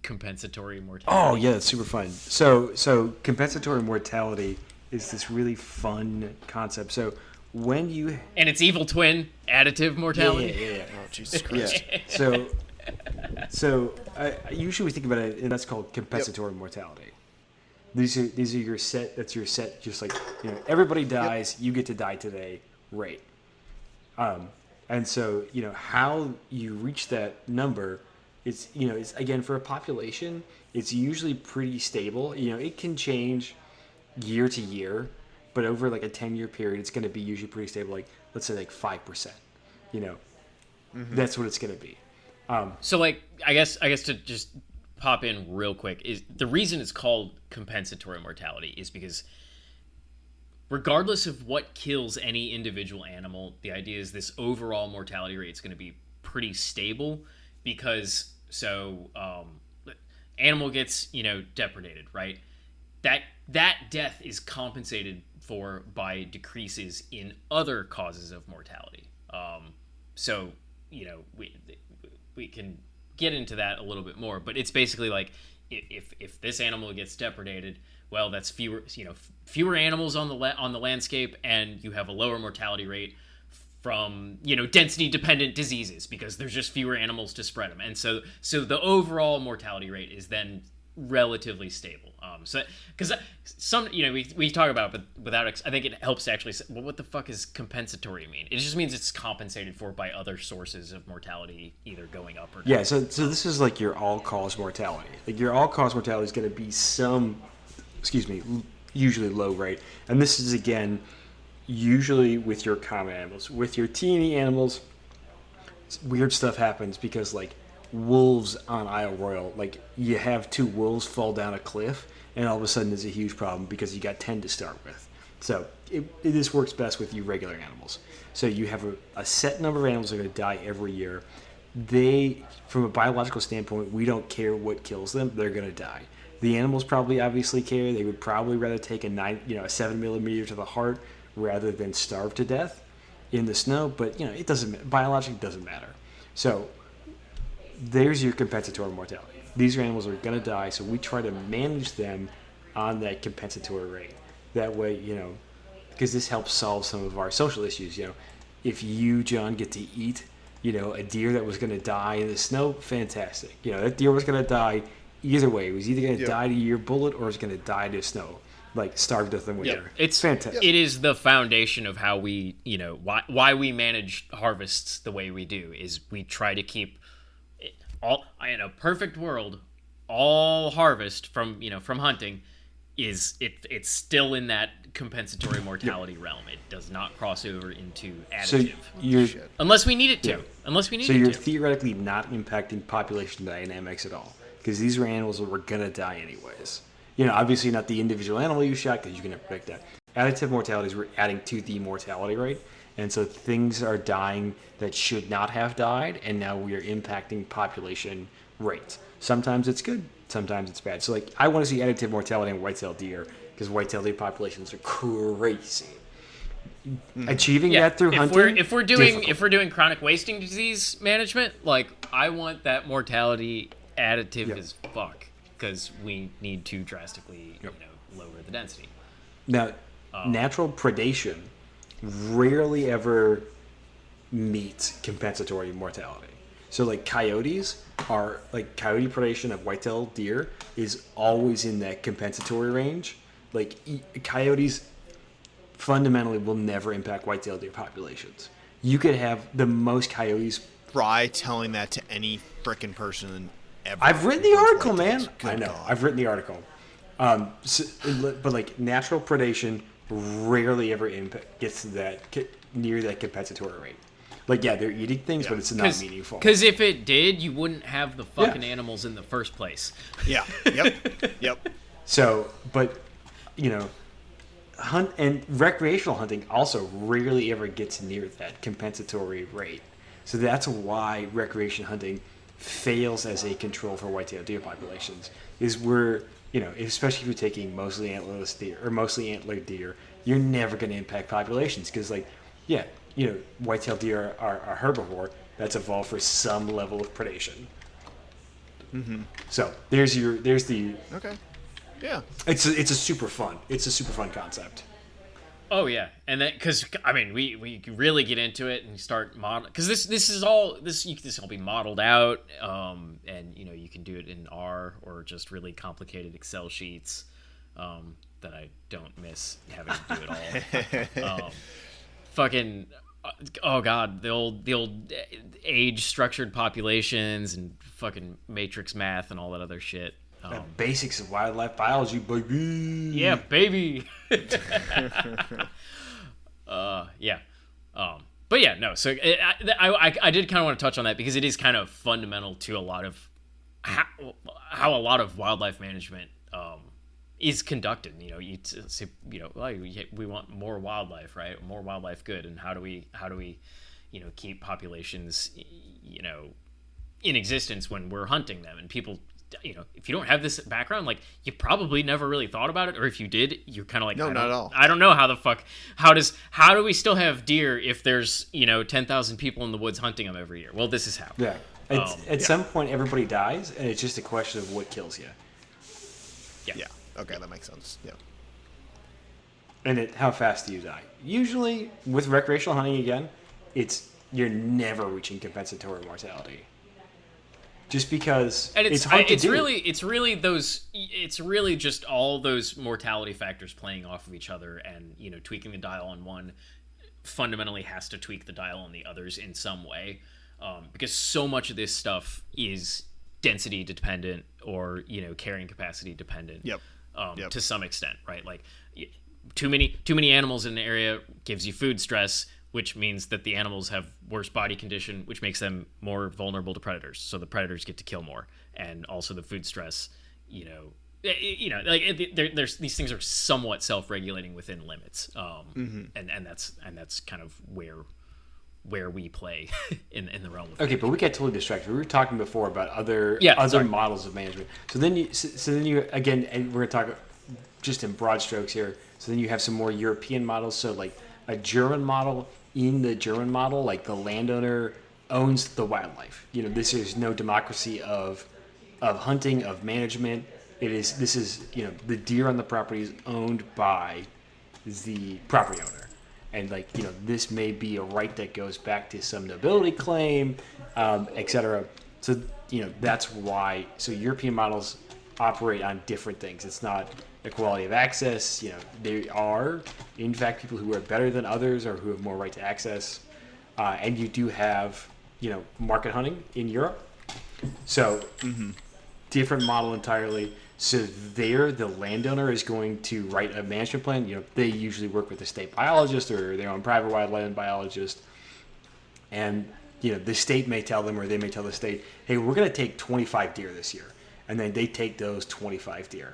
compensatory mortality? Oh yeah, it's super fun. So compensatory mortality is this really fun concept. So when you and its evil twin, additive mortality. Yeah. Oh Jesus Christ. Yeah. So usually we think about it, and that's called compensatory mortality. These are your set. That's your set. Just like everybody dies, you get to die today. Right. And so how you reach that number, it's again, for a population, it's usually pretty stable. It can change year to year, but over like a 10-year period, it's going to be usually pretty stable. Like let's say like 5%. That's what it's going to be. So like I guess to just pop in real quick is the reason it's called compensatory mortality is because regardless of what kills any individual animal, the idea is this overall mortality rate is going to be pretty stable because animal gets, depredated, right? That death is compensated for by decreases in other causes of mortality. We can get into that a little bit more, but it's basically like if this animal gets depredated, well, that's fewer animals on the landscape, and you have a lower mortality rate from density dependent diseases because there's just fewer animals to spread them, and so the overall mortality rate is then relatively stable. Because some we talk about it, but without I think it helps to actually say, well, what the fuck is compensatory mean? It just means it's compensated for by other sources of mortality either going up or down. Yeah, so this is like your all-cause mortality. Like your all-cause mortality is going to be usually low rate, and this is again usually with your common animals. With your teeny animals, weird stuff happens because like wolves on Isle Royal, like you have 2 wolves fall down a cliff and all of a sudden there's a huge problem because you got 10 to start with. So this works best with you regular animals. So you have a set number of animals that are going to die every year. From a biological standpoint, we don't care what kills them, they're going to die. The animals probably obviously care. They would probably rather take a 7mm to the heart rather than starve to death in the snow, but it doesn't, biologically doesn't matter. So there's your compensatory mortality. These animals are going to die, so we try to manage them on that compensatory rate. That way, because this helps solve some of our social issues. If you, John, get to eat, a deer that was going to die in the snow, fantastic. That deer was going to die either way. It was either going to die to your bullet or it's going to die to snow, like starve to death in winter. It's fantastic. It is the foundation of how we, why we manage harvests the way we do is we try to keep all in a perfect world. All harvest from hunting is it's still in that compensatory mortality realm. It does not cross over into additive, unless we need it to. Yeah. Unless we need so it you're to. theoretically not impacting population dynamics at all because these are animals that were gonna die anyways. Obviously not the individual animal you shot because you can never predict that. Additive mortality is we're adding to the mortality rate, and so things are dying that should not have died, and now we are impacting population rates. Sometimes it's good, sometimes it's bad. So like I want to see additive mortality in white-tailed deer because white-tailed deer populations are crazy. Achieving that through hunting. If we're doing chronic wasting disease management, like I want that mortality additive as fuck because we need to drastically lower the density. Now, natural predation rarely ever meets compensatory mortality. So like coyote predation of white-tailed deer is always in that compensatory range. Like coyotes fundamentally will never impact white-tailed deer populations. You could have the most coyotes. Try telling that to any frickin' person ever. I've written the article, man. I know. I've written the article. But like natural predation rarely ever gets to that near that compensatory rate. Like, they're eating things, but it's not meaningful. Because if it did, you wouldn't have the fucking animals in the first place. Yeah. Yep. So, but, hunt and recreational hunting also rarely ever gets near that compensatory rate. So that's why recreation hunting fails as a control for white-tailed deer populations. Is where, especially if you're taking mostly antlerless deer or mostly antlered deer, you're never going to impact populations because, white-tailed deer are herbivore that's evolved for some level of predation. Mm-hmm. So there's the okay. Yeah, it's a super fun concept. Oh yeah, and then because we really get into it and start model because this will all be modeled out, and you can do it in R or just really complicated Excel sheets that I don't miss having to do it all. Fucking oh god, the old age structured populations and fucking matrix math and all that other shit. Basics of wildlife biology, baby. Yeah, baby. Yeah. But yeah, no. So I did kind of want to touch on that because it is kind of fundamental to a lot of how, how a lot of wildlife management is conducted. Well, we want more wildlife, right? More wildlife good, and how do we keep populations in existence when we're hunting them? And people, if you don't have this background, like, you probably never really thought about it, or if you did, you're kind of like, No, not at all. I don't know how the fuck, how do we still have deer if there's 10,000 people in the woods hunting them every year? Well, this is how. Yeah. At some point, everybody dies, and it's just a question of what kills you. Yeah. Okay, that makes sense. Yeah. And how fast do you die? Usually, with recreational hunting, again, you're never reaching compensatory mortality. Just because it's hard to do. It's really just all those mortality factors playing off of each other, and tweaking the dial on one fundamentally has to tweak the dial on the others in some way, because so much of this stuff is density dependent or carrying capacity dependent. Yep. To some extent, right? Like, too many animals in an area gives you food stress, which means that the animals have worse body condition, which makes them more vulnerable to predators. So the predators get to kill more, and also the food stress. There's these things are somewhat self-regulating within limits, and that's kind of where we play in the realm of okay, but we got totally distracted. We were talking before about other models of management. So then you again, and we're gonna talk just in broad strokes here. So then you have some more European models. So like a German model. In the German model, like, the landowner owns the wildlife. This is no democracy of hunting, of management. This is the deer on the property is owned by the property owner, and this may be a right that goes back to some nobility claim, etc. So that's why. So European models operate on different things. It's not equality of access. There are, in fact, people who are better than others or who have more right to access. And you do have, market hunting in Europe. So different model entirely. So there, the landowner is going to write a management plan. They usually work with a state biologist or their own private wildland biologist. And, the state may tell them, or they may tell the state, hey, we're going to take 25 deer this year. And then they take those 25 deer.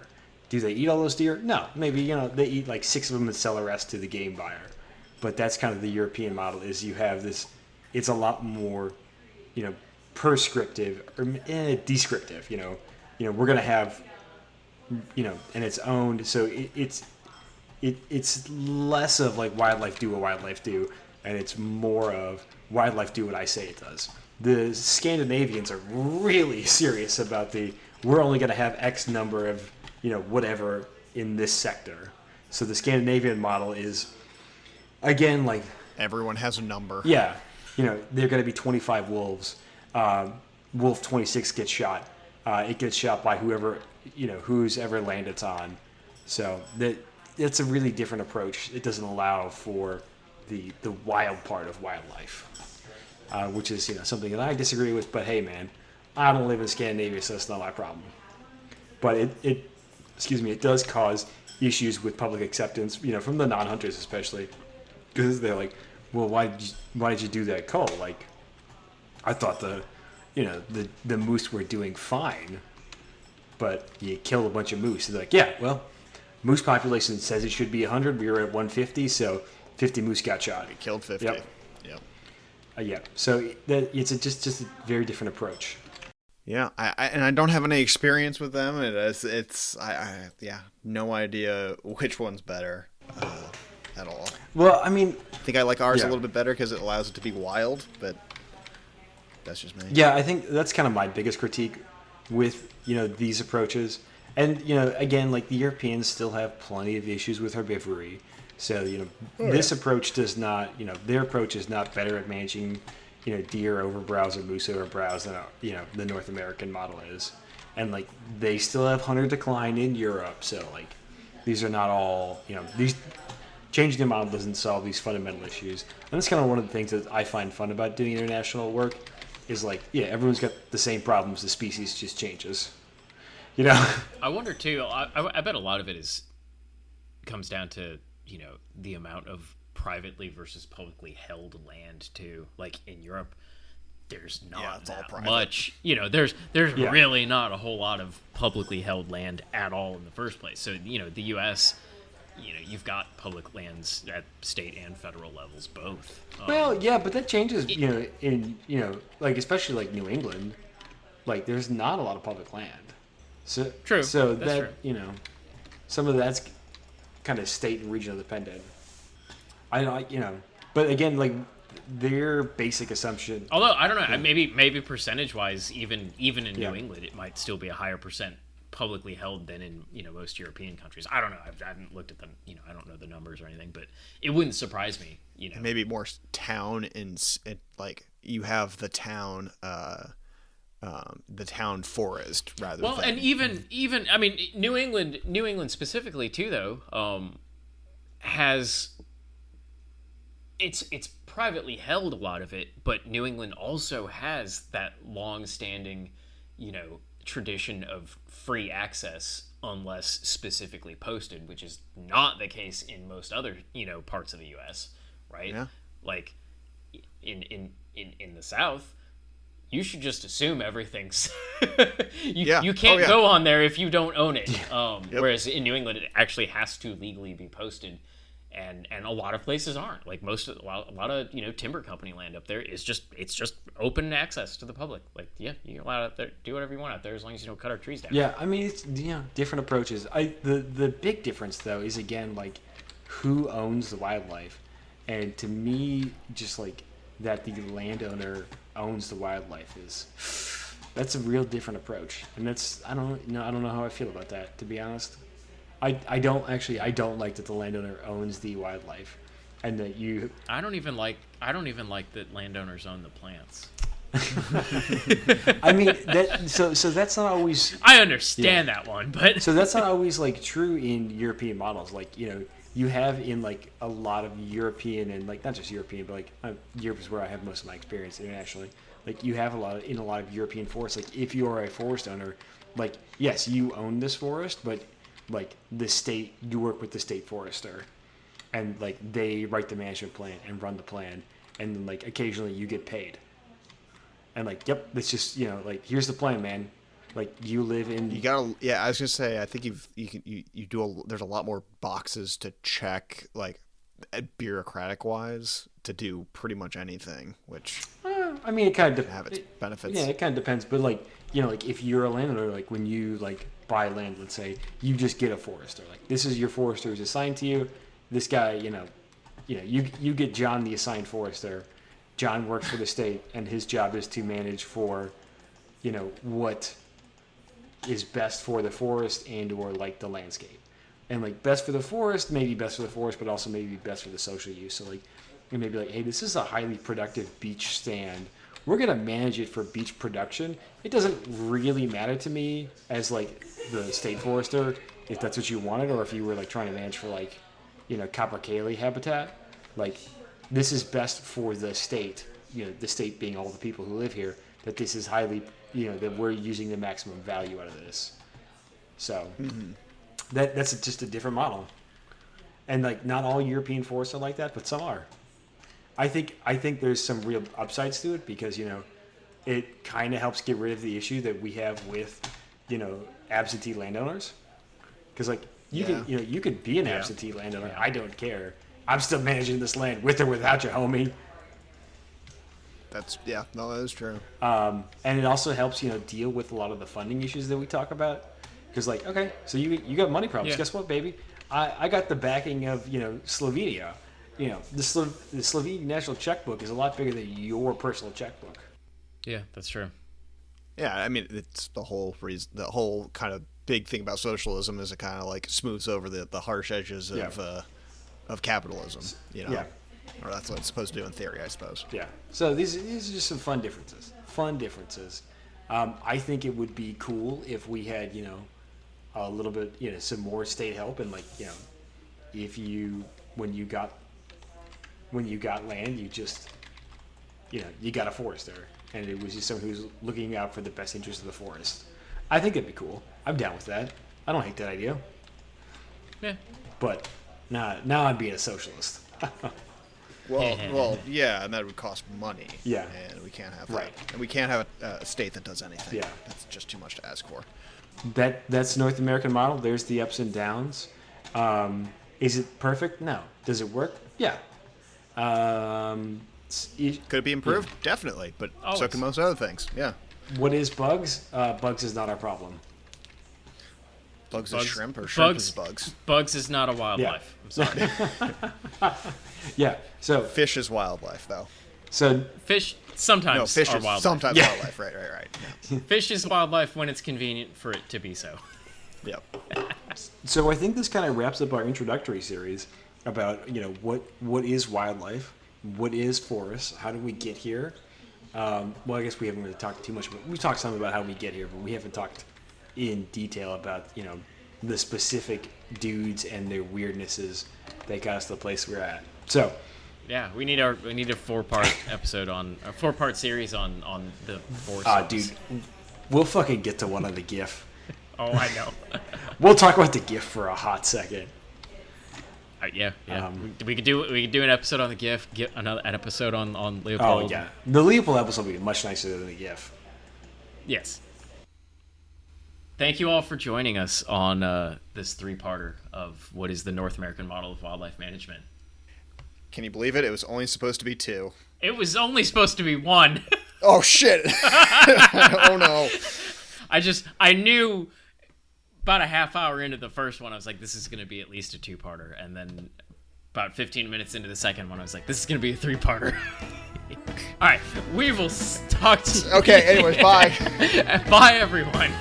Do they eat all those deer? No. Maybe, they eat like 6 of them and sell the rest to the game buyer. But that's kind of the European model, is you have this, it's a lot more, prescriptive or descriptive, we're going to have, and it's owned. So it's less of like wildlife do what wildlife do, and it's more of wildlife do what I say it does. The Scandinavians are really serious about we're only going to have X number of, whatever in this sector. So the Scandinavian model is, again, like, everyone has a number. Yeah. There are going to be 25 wolves. Wolf 26 gets shot. It gets shot by whoever, whose ever land it's on. So that's a really different approach. It doesn't allow for the wild part of wildlife, which is, something that I disagree with. But hey, man, I don't live in Scandinavia, so it's not my problem. But it does cause issues with public acceptance, from the non-hunters especially, because they're like, well, why did you do that cull? Like, I thought the moose were doing fine, but you killed a bunch of moose. They're like, yeah, well, moose population says it should be 100. We were at 150, so 50 moose got shot. We killed 50. Yep. Yeah. So it's just a very different approach. Yeah, I don't have any experience with them. No idea which one's better at all. Well, I mean, I think I like ours a little bit better because it allows it to be wild, but that's just me. Yeah, I think that's kind of my biggest critique with these approaches. And again, like, the Europeans still have plenty of issues with herbivory. So this approach does not, their approach is not better at managing deer over browse or moose over browse than the North American model is. And like, they still have hunter decline in Europe, so like, these are not all these changing the model doesn't solve these fundamental issues. And that's kind of one of the things that I find fun about doing international work is like, yeah, everyone's got the same problems, the species just changes. I wonder too, I bet a lot of it comes down to the amount of privately versus publicly held land too. Like, in Europe, there's Yeah, not it's all that private. much. There's really not a whole lot of publicly held land at all in the first place. So the U.S. You've got public lands at state and federal levels both. Well, yeah, but that changes. Like especially like New England, like there's not a lot of public land. So True. So That's that true. some of that's kind of state and regional dependent. But again, like their basic assumption. Although I don't know, maybe percentage wise, even in Yeah. New England, it might still be a higher percent publicly held than in most European countries. I don't know. I haven't looked at them. I don't know the numbers or anything, but it wouldn't surprise me. Maybe more town like you have the town forest rather Well, than and even I mean New England specifically too though has it's privately held, a lot of it, but New England also has that long-standing tradition of free access unless specifically posted, which is not the case in most other parts of the US, right? Yeah. Like in the South, you should just assume everything's you can't go on there if you don't own it. Whereas in New England, it actually has to legally be posted, and a lot of places aren't. Like a lot of timber company land up there is just open access to the public. Like you're allowed out there, do whatever you want out there as long as you don't cut our trees down. Yeah, I mean it's different approaches. The big difference though is again like who owns the wildlife, and to me just like that the landowner owns the wildlife that's a real different approach, and I don't know how I feel about that, to be honest. I don't like that the landowner owns the wildlife, and that you. I don't even like that landowners own the plants. I mean that so that's not always. I understand that one, but So that's not always like true in European models. Like you have in like a lot of European, and like not just European, but like Europe is where I have most of my experience internationally. Like you have a lot of European forests. Like if you are a forest owner, like yes, you own this forest, but like the state, you work with the state forester, and like they write the management plan and run the plan, and then like occasionally you get paid. And like, yep, it's just like here's the plan, man. Like you live in. You gotta. Yeah, I was gonna say. I think you do. There's a lot more boxes to check, like bureaucratic wise, to do pretty much anything. Which I mean, it kind of have its benefits. Yeah, it kind of depends. But like like if you're a landowner, like when you like buy land, let's say you just get a forester. Like this is your forester who's assigned to you. This guy, you get John, the assigned forester. John works for the state, and his job is to manage for, what is best for the forest and or like the landscape. And like best for the forest, maybe best for the forest, but also maybe best for the social use. So like, you maybe like, hey, this is a highly productive beach stand. We're gonna manage it for beach production. It doesn't really matter to me as like the state forester if that's what you wanted, or if you were like trying to manage for like, capercaillie habitat. Like, this is best for the state. The state being all the people who live here. That this is highly, that we're using the maximum value out of this. So that's just a different model. And like, not all European forests are like that, but some are. I think there's some real upsides to it because it kind of helps get rid of the issue that we have with absentee landowners. Because like you could be an absentee landowner. Yeah. I don't care. I'm still managing this land with or without you, homie. That is true. And it also helps deal with a lot of the funding issues that we talk about. Because like, okay, so you got money problems. Yeah. Guess what, baby? I got the backing of Slovenia. The Slovenian national checkbook is a lot bigger than your personal checkbook. Yeah, that's true. Yeah, I mean, it's the whole reason, the whole kind of big thing about socialism is it kind of like smooths over the harsh edges of capitalism. Yeah. Or that's what it's supposed to do in theory, I suppose. Yeah. So these are just some fun differences. I think it would be cool if we had a little bit some more state help, and like if you when you got land, you just you got a forester, and it was just someone who's looking out for the best interest of the forest. I think it'd be cool. I'm down with that. I don't hate that idea. Yeah. But now I'm being a socialist. Well, yeah, and that would cost money. Yeah. And we can't have Right. that. And we can't have a state that does anything. Yeah. That's just too much to ask for. That's North American model. There's the ups and downs. Is it perfect? No. Does it work? Yeah. Could it be improved? Yeah. Definitely, but so Always. can most other things. Yeah. What is bugs? Bugs is not our problem. Bugs is shrimp, or shrimp is bugs. Bugs is not a wildlife. Yeah. I'm sorry. Yeah. So Fish is wildlife, though. so Fish sometimes No, fish are is wildlife. sometimes Yeah. wildlife. Right. Yeah. Fish is wildlife when it's convenient for it to be so. Yep. So I think this kind of wraps up our introductory series about what is wildlife, what is forest, how did we get here. Well, I guess we haven't really talked too much about. We've talked some about how we get here, but we haven't talked in detail about the specific dudes and their weirdnesses that got us to the place we're at. So Yeah, we need a 4-part episode on a 4-part series on the forest. dude, we'll fucking get to one on the GIF. Oh, I know. We'll talk about the GIF for a hot second. Yeah. We could do an episode on the GIF, get an episode on Oh Leopold. yeah, the Leopold episode will be much nicer than the GIF. Yes. Thank you all for joining us on this 3-parter of what is the North American model of wildlife management. Can you believe it? It was only supposed to be 2. It was only supposed to be 1. Oh shit! Oh no! I knew about a half hour into the first one, I was like, this is going to be at least a 2-parter. And then about 15 minutes into the second one, I was like, this is going to be a 3-parter. All right, we will talk to you. Okay, anyways, bye. Bye, everyone.